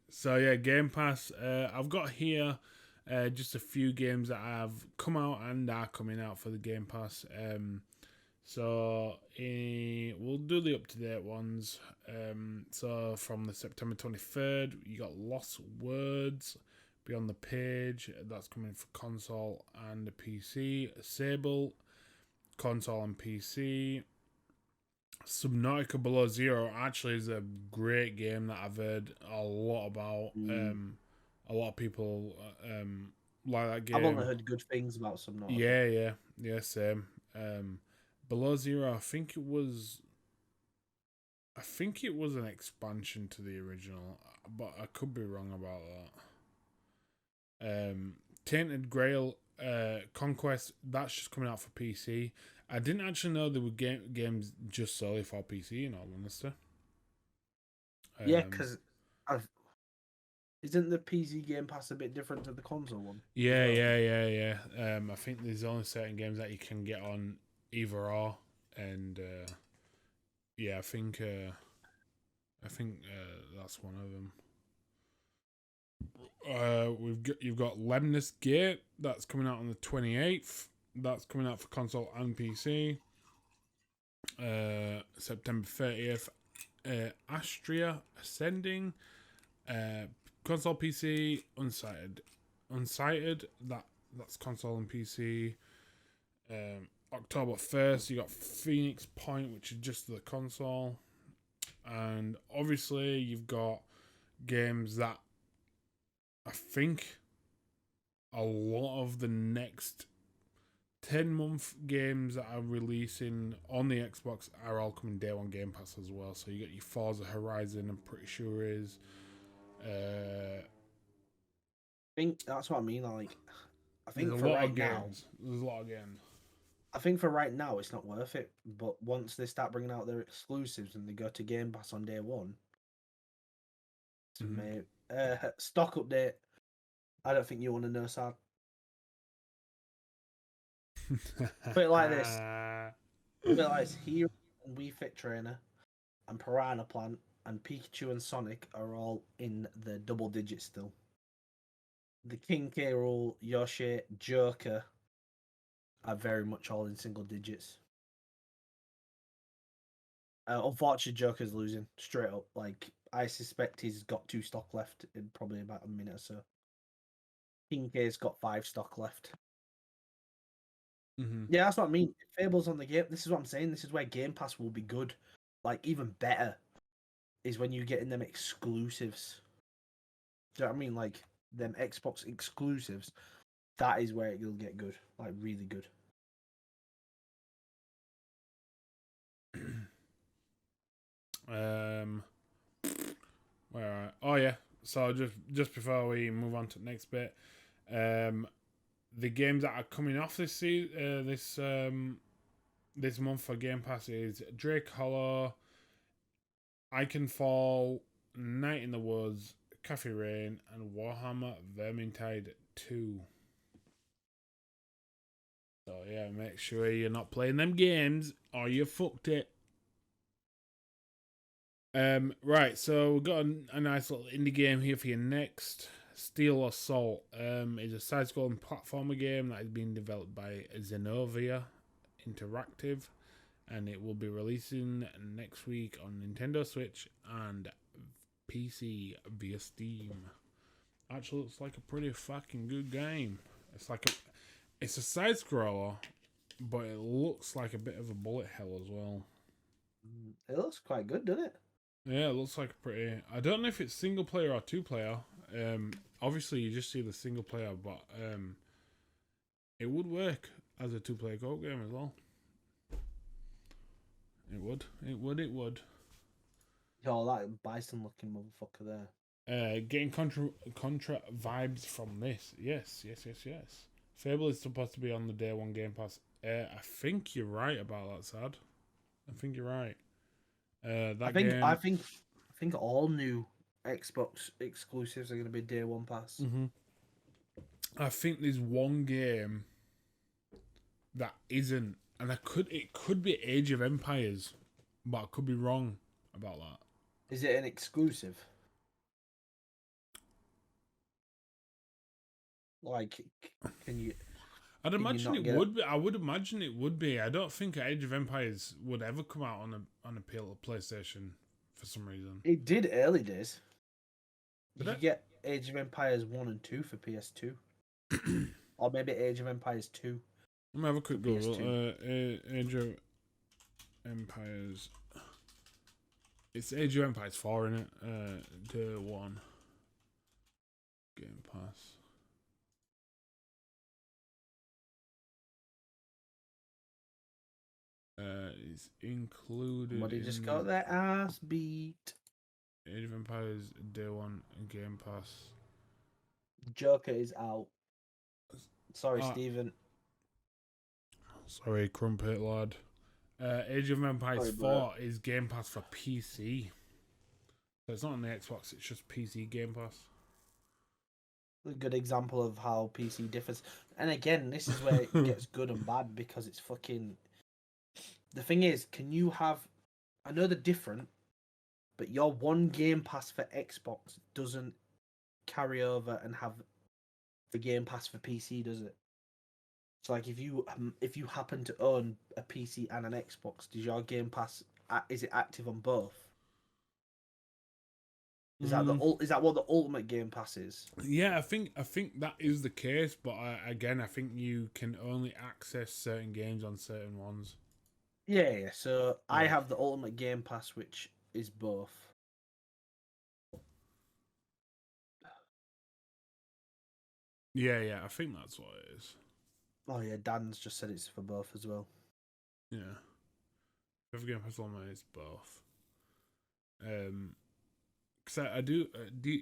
So yeah, Game Pass. I've got here just a few games that have come out and are coming out for the Game Pass. So we'll do the up to date ones. So from the September 23rd, you got Lost Words Beyond the Page. That's coming for console and the PC. Sable, console and PC. Subnautica Below Zero actually is a great game that I've heard a lot about. A lot of people like that game. I've only heard good things about Subnautica. Yeah, same. Below Zero, I think it was an expansion to the original, but I could be wrong about that. Tainted Grail Conquest, that's just coming out for PC. I didn't actually know there were games just solely for PC, in all honesty. Yeah, because isn't the PC Game Pass a bit different to the console one? Yeah. I think there's only certain games that you can get on either or, and yeah, I think that's one of them. You've got Lemnis Gate, that's coming out on the 28th. That's coming out for console and PC. September 30th. Astria Ascending, console PC. Unsighted, that's console and PC. October 1st, you got Phoenix Point, which is just the console. And obviously you've got games that I think a lot of the next 10-month games that are releasing on the Xbox are all coming day one Game Pass as well. So you got your Forza Horizon, I'm pretty sure is. I think that's what I mean. Like, I think there's for a lot right of now, games. There's a lot of games. I think for right now it's not worth it. But once they start bringing out their exclusives and they go to Game Pass on day one, stock update. I don't think you want to know, Sad. Put it like this. Put it like this. Hero and Wii Fit Trainer and Piranha Plant and Pikachu and Sonic are all in the double digits still. The King K. Rool, Yoshi, Joker are very much all in single digits. Unfortunately, Joker's losing straight up. Like, I suspect he's got 2 stock left in probably about a minute or so. King K's got 5 stock left. Mm-hmm. Yeah, that's what I mean. Fable's on the game. This is what I'm saying. This is where Game Pass will be good. Like, even better is when you get in them exclusives. Do you know what I mean? Like, them Xbox exclusives. That is where it'll get good. Like, really good. Where? Oh yeah. So just before we move on to the next bit, the games that are coming off this month for Game Pass is Drake Hollow, Iconfall, Night in the Woods, Cafe Rain, and Warhammer Vermintide 2. So yeah, make sure you're not playing them games or you fucked it. Right, so we've got a nice little indie game here for you next. Steel Assault is a side-scrolling platformer game that is being developed by Zenovia Interactive, and it will be releasing next week on Nintendo Switch and PC via Steam. Actually, looks like a pretty fucking good game. It's a side-scroller, but it looks like a bit of a bullet hell as well. It looks quite good, doesn't it? Yeah, it looks like a pretty. I don't know if it's single player or 2-player. Obviously you just see the single player, but it would work as a 2-player co-op game as well. It would. Yo, that bison looking motherfucker there. Getting contra vibes from this. Yes. Fable is supposed to be on the day one Game Pass. I think you're right about that, Sad. I think you're right. I think all new Xbox exclusives are going to be day one pass. Mm-hmm. I think there's one game that isn't, and it could be Age of Empires, but I could be wrong about that. Is it an exclusive? Like, can you? I'd imagine it get would be. I would imagine it would be. I don't think Age of Empires would ever come out on a PlayStation for some reason. It did early days. You Did could it? get Age of Empires 1 and 2 for PS2. Or maybe Age of Empires 2. Let me have a quick for Google. PS2. Age of Empires. It's Age of Empires 4, innit? Day 1. Game Pass. It's included. Somebody just got their ass beat. Age of Empires Day 1 Game Pass. Joker is out. Sorry, Stephen. Sorry, Crumpet lad. Age of Empires 4 is Game Pass for PC. So it's not on the Xbox, it's just PC Game Pass. A good example of how PC differs. And again, this is where it gets good and bad because it's fucking... The thing is, can you have... I know they're different, but your one Game Pass for Xbox doesn't carry over and have the Game Pass for PC, does it? So, like, if you happen to own a PC and an Xbox, does your Game Pass... Is it active on both? Is that what the ultimate Game Pass is? Yeah, I think that is the case, but I think you can only access certain games on certain ones. Yeah. So I have the ultimate Game Pass, which is both. Yeah, I think that's what it is. Oh yeah, Dan's just said it's for both as well. Yeah, every Game Pass Ultimate is both. Because I do,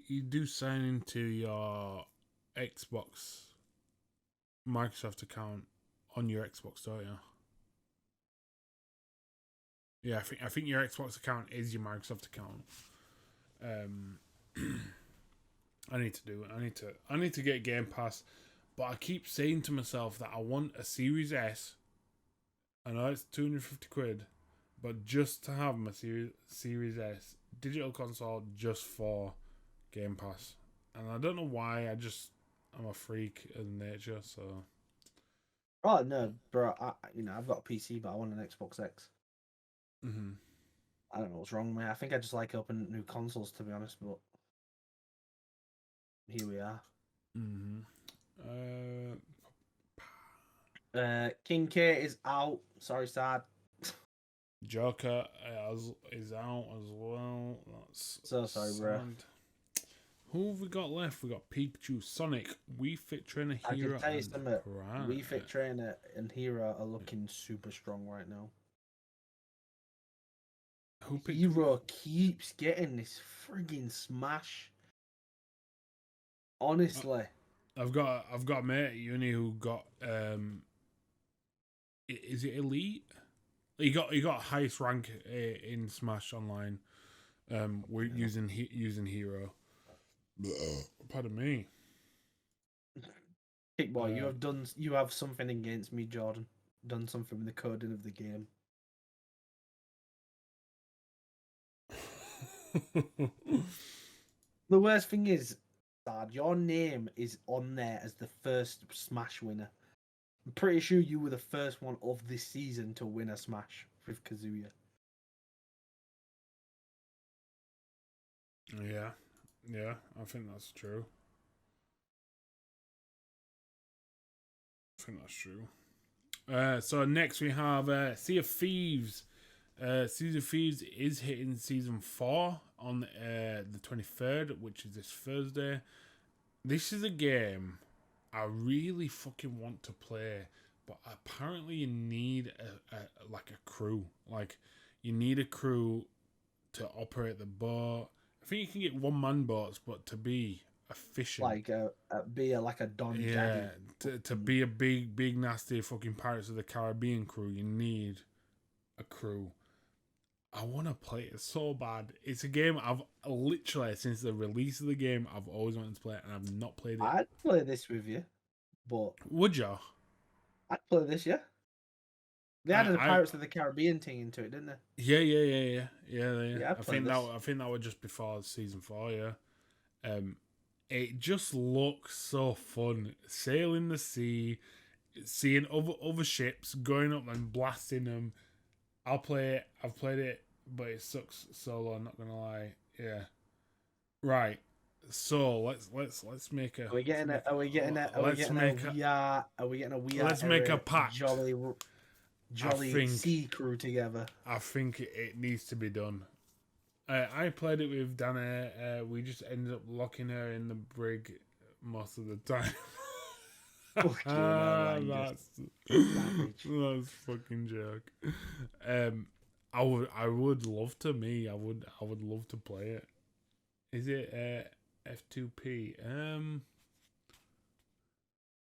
you do sign into your Xbox Microsoft account on your Xbox, don't you? Yeah, I think your Xbox account is your Microsoft account. I need to do it. I need to get Game Pass, but I keep saying to myself that I want a Series S. I know it's 250 quid, but just to have my Series S digital console just for Game Pass. And I don't know why, I'm a freak of nature, so... Oh no, bro, I've got a PC, but I want an Xbox X. Mm-hmm. I don't know what's wrong with me. I think I just like opening new consoles, to be honest, but here we are. Mm-hmm. King K is out. Sorry, sad. Joker is out as well. That's so sorry, bro. Who have we got left? We got Pikachu, Sonic, Wii Fit Trainer, Hero, I can tell you something. Wii Fit Trainer and Hero are looking super strong right now. Hero keeps getting this friggin' smash. Honestly, I've got a mate at uni who got is it Elite? He got highest rank in Smash Online. We're using Hero. Pardon me. Kick boy, you have something against me, Jordan. Done something with the coding of the game. The worst thing is, Dad, your name is on there as the first Smash winner. I'm pretty sure you were the first one of this season to win a Smash with Kazuya. Yeah, I think that's true. So next we have Sea of Thieves. Sea of Thieves is hitting season 4 on the 23rd, which is this Thursday. This is a game I really fucking want to play, but apparently you need a crew. Like, you need a crew to operate the boat. I think you can get one-man boats, but to be efficient, like a Don Jaddy. to be a big nasty fucking Pirates of the Caribbean crew, you need a crew. I want to play it so bad. It's a game I've literally, since the release of the game, I've always wanted to play it, and I've not played it. I'd play this with you, but Would you? I'd play this, yeah. They added a Pirates of the Caribbean thing into it, didn't they? Yeah. Yeah, I think that was just before season 4. Yeah. It just looks so fun. Sailing the sea, seeing other ships going up and blasting them. I'll play it. I've played it, but it sucks solo. I'm not gonna lie. Yeah. Right. So let's make a. Are we getting a We Let's make a pact. Jolly sea crew together. I think it needs to be done. I played it with Dana. We just ended up locking her in the brig most of the time. That's fucking joke. I would love to. I would love to play it. Is it F2P?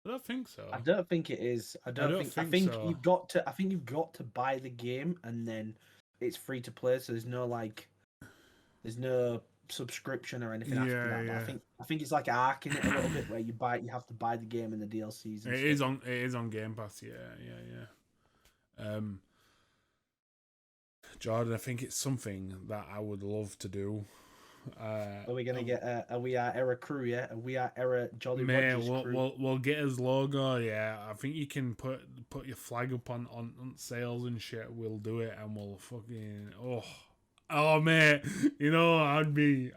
I don't think so. I don't think it is. I think so. you've got to buy the game and then it's free to play. So there's no subscription or anything after that. Yeah. But I think it's like Ark in it a little bit where you have to buy the game and the DLCs. And it is on Game Pass. Yeah. Jordan, I think it's something that I would love to do. Are we gonna get a We Are Error crew? Yeah, a We Are Error Jolly Rogers crew. We'll get his logo. Yeah, I think you can put your flag up on sales and shit. We'll do it, and we'll fucking oh mate, I'd be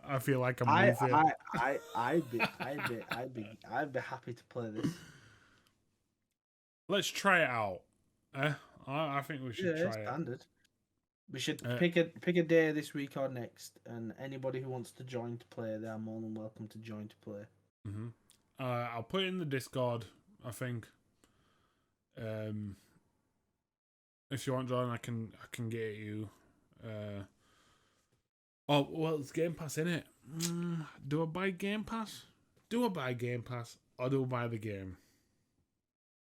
I feel like I'm I'd be happy to play this. Let's try it out. I think we should try standard. It. We should pick a day this week or next, and anybody who wants to join to play, they are more than welcome to join to play. Mm-hmm. I'll put it in the Discord, I think. If you want, John, I can get you. It's Game Pass, innit? Do I buy Game Pass? Do I buy Game Pass or do I buy the game?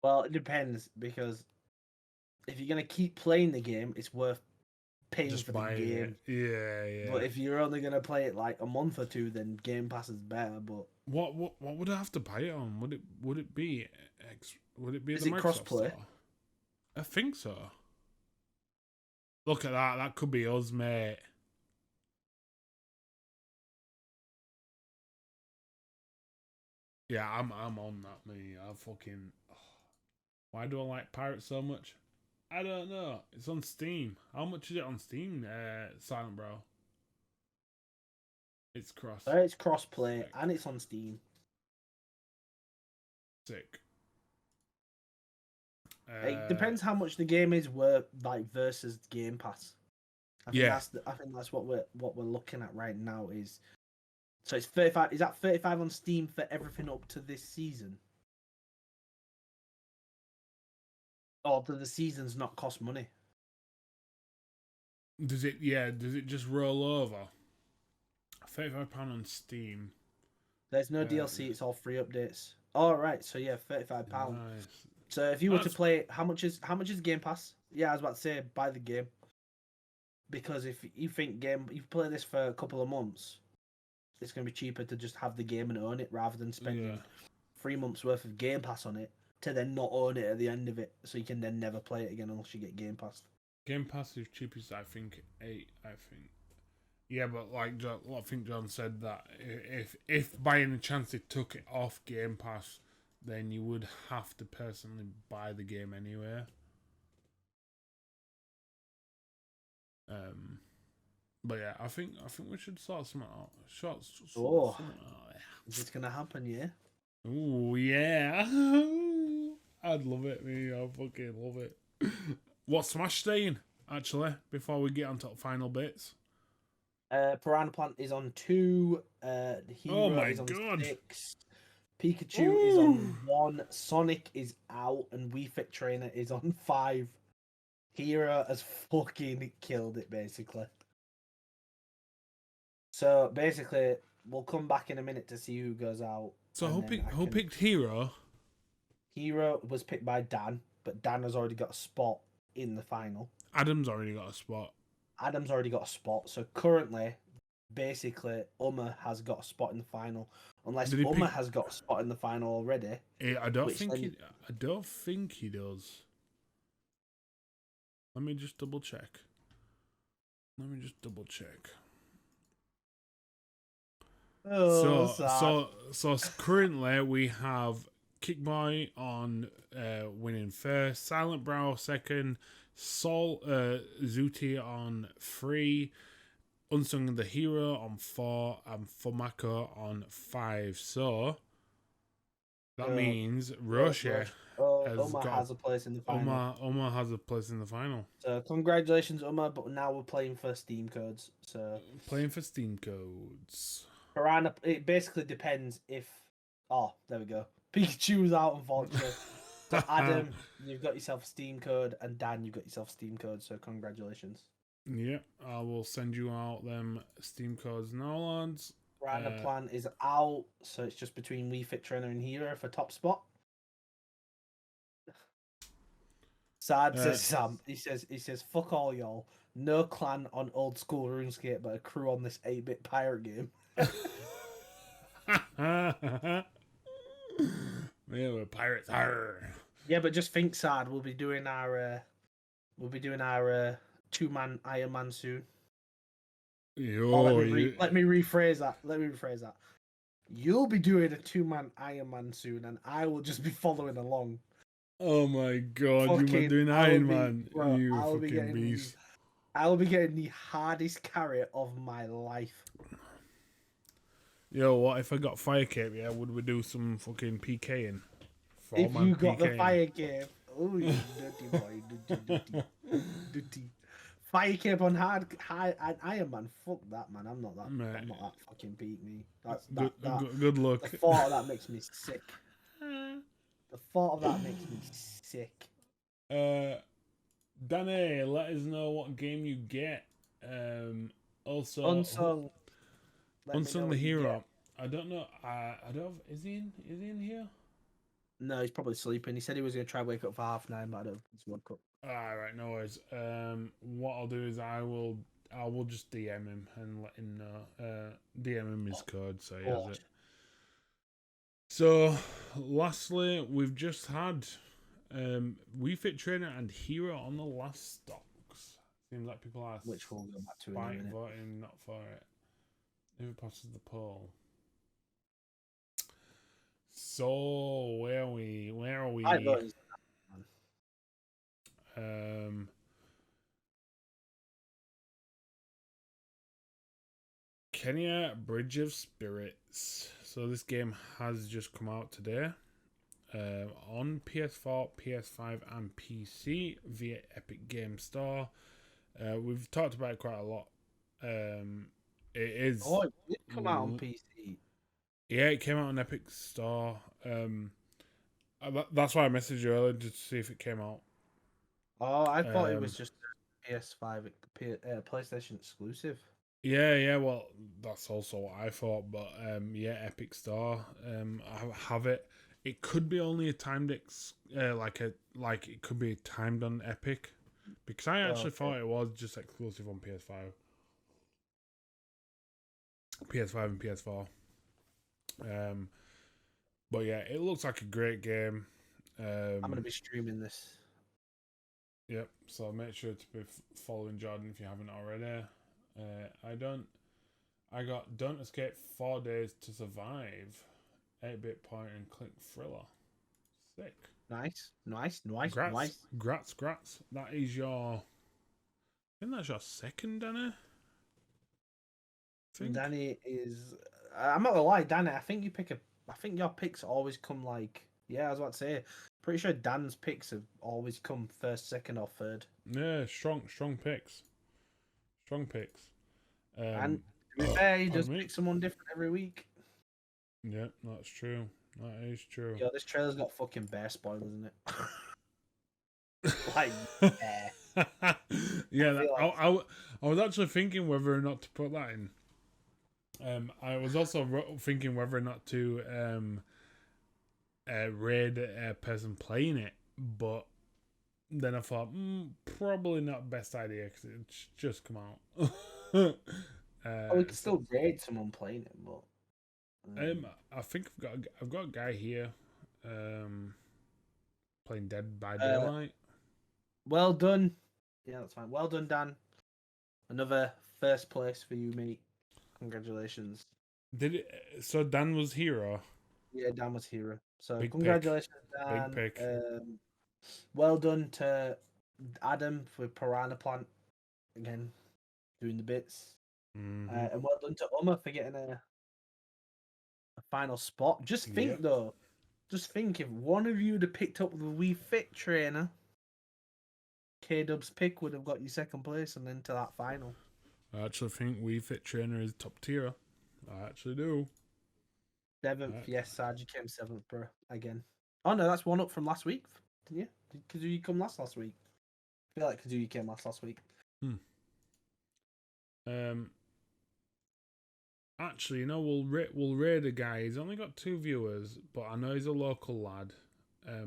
Well, it depends, because if you're gonna keep playing the game, it's worth paying just for the game. Yeah. But if you're only gonna play it like a month or two, then Game Pass is better. But what would I have to buy it on? Would it be is the it Microsoft crossplay? Store? I think so. Look at that. That could be us, mate. Yeah, I'm on that, me. I fucking. Why do I like Pirates so much? I don't know. It's on Steam. How much is it on Steam, Silent Bro? It's It's crossplay and it's on Steam. Sick. It depends how much the game is worth, like versus Game Pass. I think that's what we're looking at right now. Is so it's 35. Is that 35 on Steam for everything up to this season? Or do the seasons not cost money? Does it? Yeah. Does it just roll over? £35 on Steam. There's no DLC. It's all free updates. All right. So yeah, £35. Nice. So if you were to play, how much is Game Pass? Yeah, I was about to say buy the game. Because if you think you play this for a couple of months, it's going to be cheaper to just have the game and own it rather than spending 3 months worth of Game Pass on it to then not own it at the end of it, so you can then never play it again unless you get Game Pass. Game Pass is cheapest, I think, 8. I think. Yeah, but like I think John said that if by any chance they took it off Game Pass, then you would have to personally buy the game anyway. But yeah, I think we should sort something out. Is this gonna happen? Yeah. Oh yeah. I'd love it, me. I fucking love it. What's Smash staying, actually, before we get on to the final bits? Piranha Plant is on 2. Hero is on 6. Pikachu is on 1. Sonic is out, and Wii Fit Trainer is on 5. Hero has fucking killed it, basically. So basically, we'll come back in a minute to see who goes out. So who picked Hero? Hero was picked by Dan, but Dan has already got a spot in the final. Adam's already got a spot. Adam's already got a spot. So currently, basically, Umar has got a spot in the final. Unless Did he Umar pick? has got a spot in the final already. I don't Which think then, he. I don't think he does. Let me just double check. oh, sad. So currently we have Kickboy on winning first, Silent Brow second, Sol Zuti on 3, Unsung the Hero on 4, and Fumako on 5. So that means Roche Umar has a place in the final. Omar has a place in the final. So congratulations, Umar. But now we're playing for Steam codes. So playing for Steam codes. Piranha. It basically depends if. Oh, there we go. Pikachu's out, unfortunately. So Adam, you've got yourself a Steam code, and Dan, you've got yourself a Steam code. So congratulations. Yeah, I will send you out them Steam codes now, lads. Piranha Plan is out, so it's just between Wii Fit Trainer and Hero for top spot. Sad says Sam. He says, "Fuck all y'all. No clan on old school RuneScape, but a crew on this 8-bit pirate game." Yeah, we're pirates. Arr. Yeah, but just think, Sad. We'll be doing our 2-man Iron Man soon. Let me rephrase that. You'll be doing a 2-man Iron Man soon, and I will just be following along. Oh my god, you were doing Iron Man. Bro, you fucking beast. I will be getting the hardest carry of my life. Yo, what if I got Fire Cape? Yeah, would we do some fucking PKing? If you got the Fire Cape, oh, you dirty boy, dirty. Fire Cape on hard Iron Man. Fuck that, man. I'm not that fucking peak me. That's good luck. The thought of that makes me sick. The thought of that makes me sick. Danny, let us know what game you get. Also, Unsung the Hero. I don't know. I don't. Is he in here? No, he's probably sleeping. He said he was going to try to wake up for 9:30, but I don't. It's World Cup. Alright, no worries. What I'll do is I will just DM him and let him know. DM him his code so he has it. So, lastly, we've just had Wii Fit Trainer and Hero on the last stocks. Seems like people are which we'll go back to in a minute. Voting not for it. Who passes the poll? So where are we? I voted. Kenya Bridge of Spirits. So this game has just come out today on PS4, PS5 and PC via Epic Game Store. We've talked about it quite a lot. It is. Oh, it did come out on PC. Yeah, it came out on Epic Store. That's why I messaged you earlier just to see if it came out. Oh, I thought it was just PS5, PlayStation exclusive. Yeah. Well, that's also what I thought. But yeah, Epic Store. I have it. It could be only a timed like it could be timed on Epic, because I actually thought it was just exclusive on PS5 and PS4. But yeah, it looks like a great game. I'm gonna be streaming this. Yep. So make sure to be following Jordan if you haven't already. I got Don't Escape 4 Days to Survive, 8-bit point and click thriller. Sick. Nice. Grats. That is your. I think that's your second, Danny. Danny is. I'm not gonna lie, Danny. I think your picks always come like. Yeah, I was about to say. Pretty sure Dan's picks have always come first, second, or third. Yeah, strong picks. And to be fair, he does pick someone different every week. Yeah, that's true. That is true. Yo, this trailer's got fucking bear spoilers in it. Like, bear. Yeah, I was actually thinking whether or not to put that in. I was also thinking whether or not to raid a person playing it, but then I thought, probably not best idea because it's just come out. Oh, we can still raid someone playing it, but I think I've got a guy here, playing Dead by uh, Daylight. well done. Yeah, that's fine. Well done, Dan. Another first place for you, mate. Congratulations. Did it? So Dan was hero. Yeah, Dan was hero. So Big congratulations, pick. Big Dan. pick. Well done to Adam for Piranha Plant again, doing the bits. Mm-hmm. And well done to Uma for getting a final spot. Just think though, just think if one of you would have picked up the Wii Fit trainer, K-Dub's pick would have got you second place and then to that final. I actually think Wii Fit Trainer is top tier. I actually do. Seventh, yes, Sarge came seventh, bro. Again. Oh no, that's one up from last week, didn't you? Did Kazuya come last week? I feel like Kazuya came last week. Actually, you know, we'll raid a guy. He's only got 2 viewers, but I know he's a local lad. I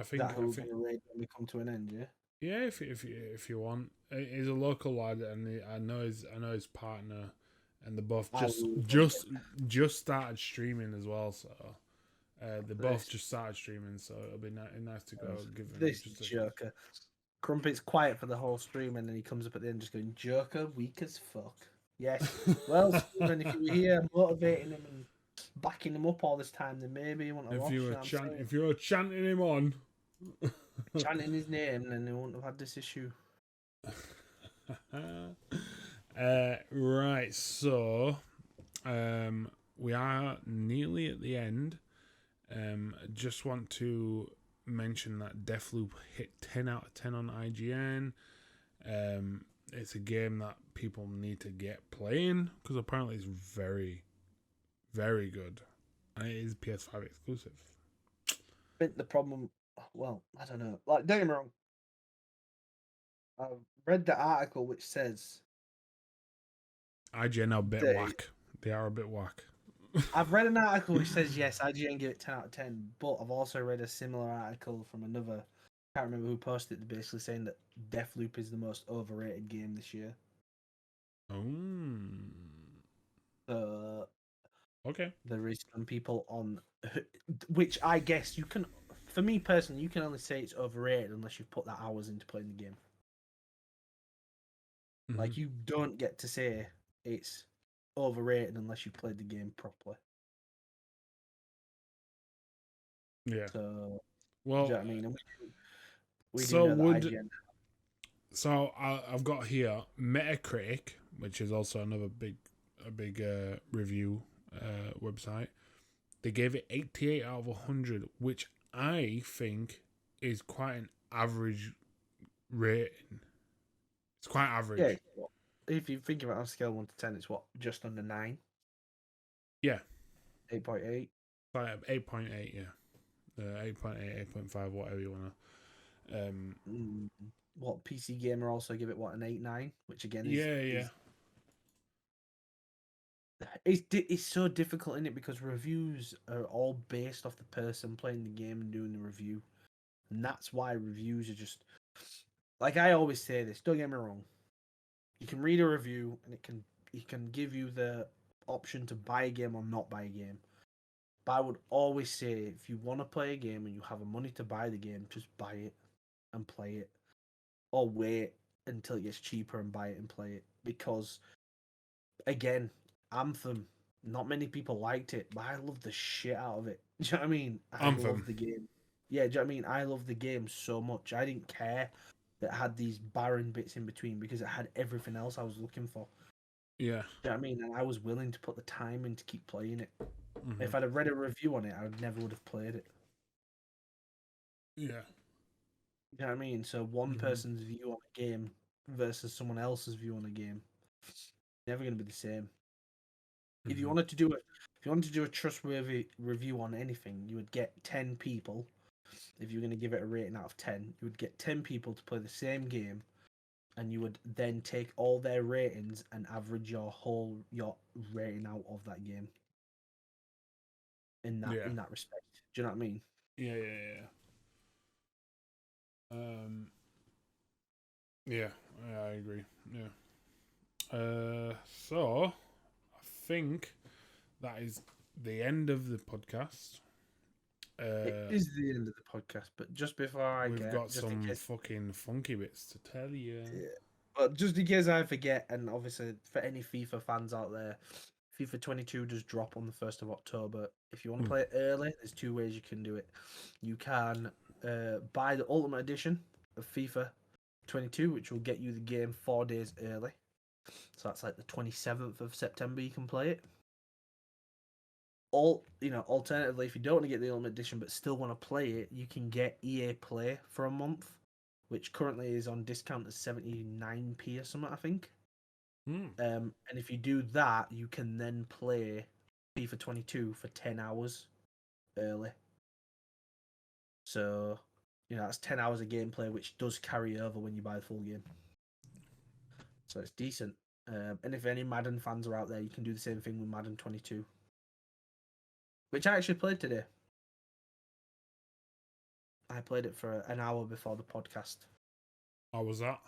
think That who's gonna raid when we come to an end, yeah. Yeah, if you want, he's a local lad, and I know his partner, and they both just started streaming as well. So they both just started streaming, so it'll be nice to go give him this joker. Crumpet's quiet for the whole stream, and then he comes up at the end just going, "Joker, weak as fuck." Yes. Well, Stephen, if you were here motivating him and backing him up all this time, then maybe you wouldn't have lost. If you were chanting him on, chanting his name, then they wouldn't have had this issue. Right, so we are nearly at the end. Just want to mention that Deathloop hit 10 out of 10 on IGN. It's a game that people need to get playing because apparently it's very, very good, and it is PS5 exclusive. I think the problem, well, I don't know. Like, don't get me wrong. I've read the article which says IGN are a bit whack. They are a bit whack. I've read an article which says yes, IGN give it 10 out of 10, but I've also read a similar article from another, I can't remember who posted it, basically saying that Deathloop is the most overrated game this year. Okay. There is some people on, which I guess you can, for me personally, you can only say it's overrated unless you've put that hours into playing the game. Mm-hmm. Like, you don't get to say it's overrated unless you've played the game properly. Yeah. So, well, do you know what I mean? We so do know that IGN. So I've got here Metacritic, which is also another big review website. They gave it 88 out of 100, which I think is quite an average rating. It's quite average. Yeah. If you think about it on a scale 1 to 10, it's what, just under 9? Yeah. 8.8. 8.8. Yeah. 8.8, 8.5, whatever you wanna. What PC Gamer also give it an 8.9, which again is it's so difficult in it because reviews are all based off the person playing the game and doing the review, and that's why reviews are just like, I always say this. Don't get me wrong. You can read a review and it can give you the option to buy a game or not buy a game. But I would always say, if you want to play a game and you have the money to buy the game, just buy it and play it, or wait until it gets cheaper and buy it and play it. Because, again, Anthem, not many people liked it, but I love the shit out of it. Do you know what I mean? I love the game. Yeah, do you know what I mean? I love the game so much. I didn't care that it had these barren bits in between because it had everything else I was looking for. Yeah. Do you know what I mean? And I was willing to put the time in to keep playing it. Mm-hmm. If I'd have read a review on it, I never would have played it. Yeah. You know what I mean? So one person's view on a game versus someone else's view on a game, never going to be the same. If you wanted to do a trustworthy review on anything, you would get 10 people. If you're going to give it a rating out of 10, you would get 10 people to play the same game, and you would then take all their ratings and average your rating out of that game. In that respect, do you know what I mean? Yeah. Yeah, I agree. Yeah. So I think that is the end of the podcast. It is the end of the podcast, but just before I We've get, got just in some case, fucking funky bits to tell you. yeah, but just in case I forget, and obviously for any FIFA fans out there, FIFA 22 does drop on the 1st of October. If you want to play it early, there's two ways you can do it. You can buy the Ultimate Edition of FIFA 22, which will get you the game 4 days early. So that's like the 27th of September you can play it. Alternatively, if you don't want to get the Ultimate Edition but still want to play it, you can get EA Play for a month, which currently is on discount at 79p or something, I think. And if you do that, you can then play FIFA 22 for 10 hours early. So, that's 10 hours of gameplay, which does carry over when you buy the full game. So it's decent. And if any Madden fans are out there, you can do the same thing with Madden 22, which I actually played today. I played it for an hour before the podcast. How was that?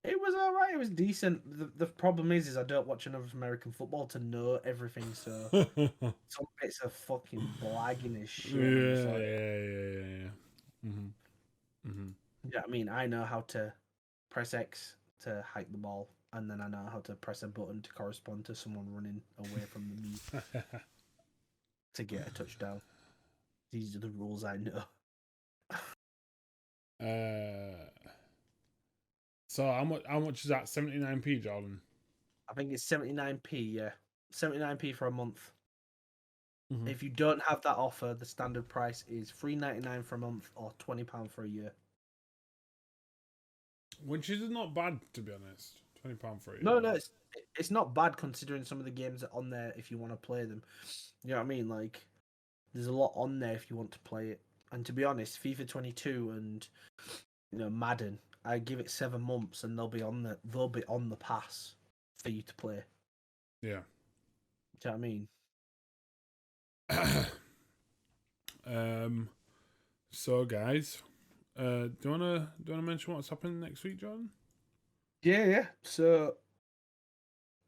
It was alright. It was decent. The problem is I don't watch enough American football to know everything. So some bits are fucking blagging as shit. I'm just like, Yeah. yeah, I mean, I know how to press X to hike the ball, and then I know how to press a button to correspond to someone running away from me to get a touchdown. These are the rules I know. So how much is that? 79p, Jordan? I think it's 79p, yeah. 79p for a month. If you don't have that offer, the standard price is $3.99 for a month or £20 for a year. Which is not bad, to be honest. £20 for a year. No, it's not bad considering some of the games that are on there if you want to play them. You know what I mean? Like, there's a lot on there if you want to play it. And to be honest, FIFA 22 and Madden, I give it 7 months and they'll be on the pass for you to play. Yeah. Do you know what I mean? So guys, do you wanna mention what's happening next week, Jordan? Yeah. So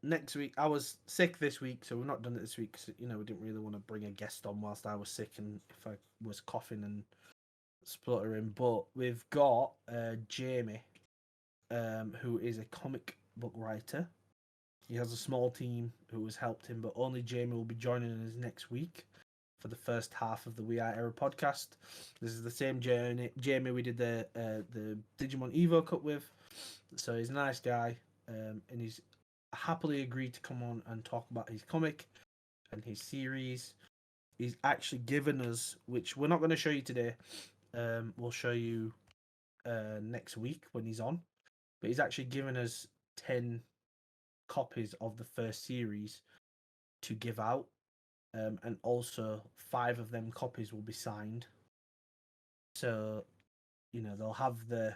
next week, I was sick this week, so we've not done it this week because we didn't really want to bring a guest on whilst I was sick and if I was coughing and spluttering. But we've got Jamie, who is a comic book writer. He has a small team who has helped him, but only Jamie will be joining us next week for the first half of the We Are Error podcast. This is the same Jamie we did the Digimon Evo Cup with. So he's a nice guy, and he's happily agreed to come on and talk about his comic and his series. He's actually given us, which we're not going to show you today, we'll show you next week when he's on, but he's actually given us 10 copies of the first series to give out, and also 5 of them copies will be signed. So, they'll have the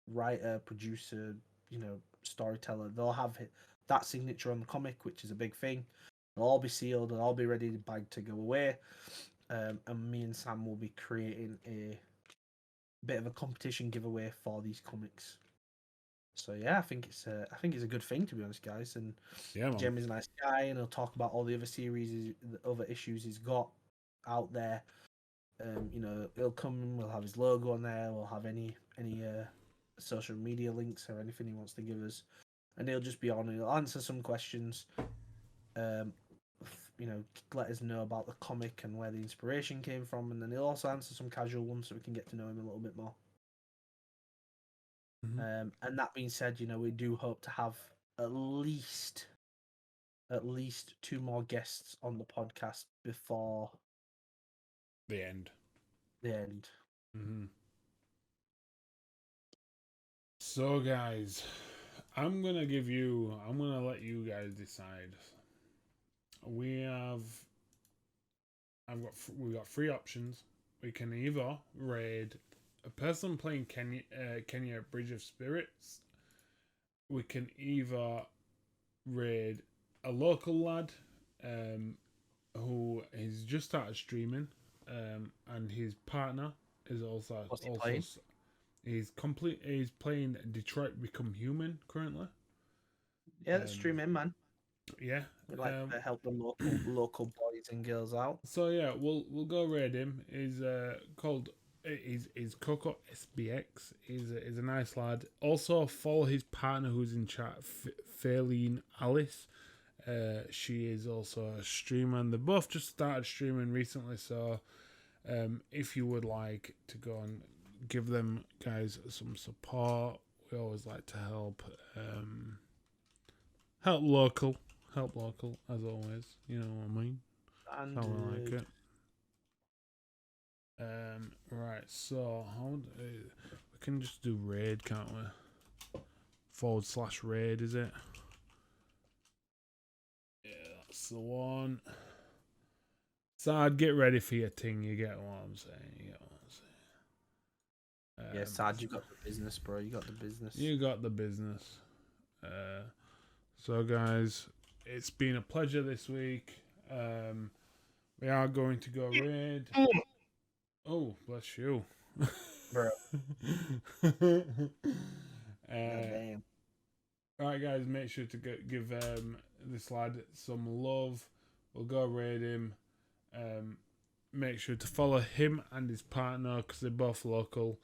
writer, producer, storyteller. They'll have that signature on the comic, which is a big thing. They'll all be sealed. They'll all be ready to go away. And me and Sam will be creating a bit of a competition giveaway for these comics. So yeah, I think it's a good thing, to be honest, guys. And yeah, Jamie's a nice guy, and he'll talk about all the other series, the other issues he's got out there. He'll come. We'll have his logo on there. We'll have any social media links or anything he wants to give us, and he'll just be on. And he'll answer some questions. Let us know about the comic and where the inspiration came from, and then he'll also answer some casual ones so we can get to know him a little bit more. And that being said, we do hope to have at least 2 more guests on the podcast before the end. So guys, I'm gonna let you guys decide. We've got 3 options. We can either raid a person playing Kenya Bridge of Spirits. We can either raid a local lad who has just started streaming, and his partner is also What's he playing? He's playing Detroit Become Human currently. Yeah, that's streaming, man. Yeah. We like to help the local boys and girls out. So yeah, we'll go raid him. He's called he's Coco SBX. He's a nice lad. Also follow his partner who's in chat, Fairlene Alice. She is also a streamer, and they both just started streaming recently. So if you would like to go and give them guys some support, we always like to help. Help local as always. You know what I mean? And How I like it. Right, so we can just do raid, can't we? / raid, is it? Yeah, that's the one. So I'd get ready for your thing. You get what I'm saying? Yeah, Sad, you got the business, bro. You got the business. You got the business. So guys, it's been a pleasure this week. We are going to go raid. Oh, bless you. Bro. Damn. Alright guys, make sure to give this lad some love. We'll go raid him. Make sure to follow him and his partner because they're both local.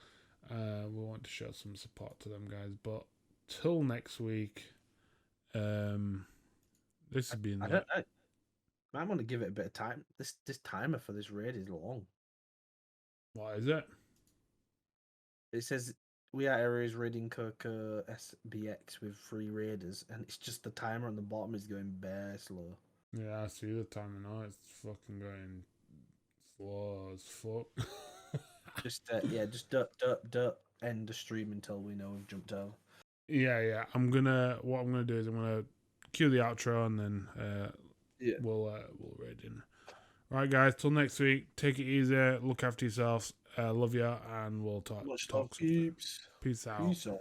We want to show some support to them guys. But till next week, this has been. I want to give it a bit of time. This timer for this raid is long. What is it? It says we are areas raiding Coco SBX with 3 raiders, and it's just the timer on the bottom is going bare slow. Yeah, I see the timer now. It's fucking going slow as fuck. Just end the stream until we know we've jumped over. Yeah. What I'm gonna do is I'm gonna cue the outro and then we'll raid in. Right, guys. Till next week. Take it easy. Look after yourselves. Love you, and we'll talk. Peace. Peace out. Peace out.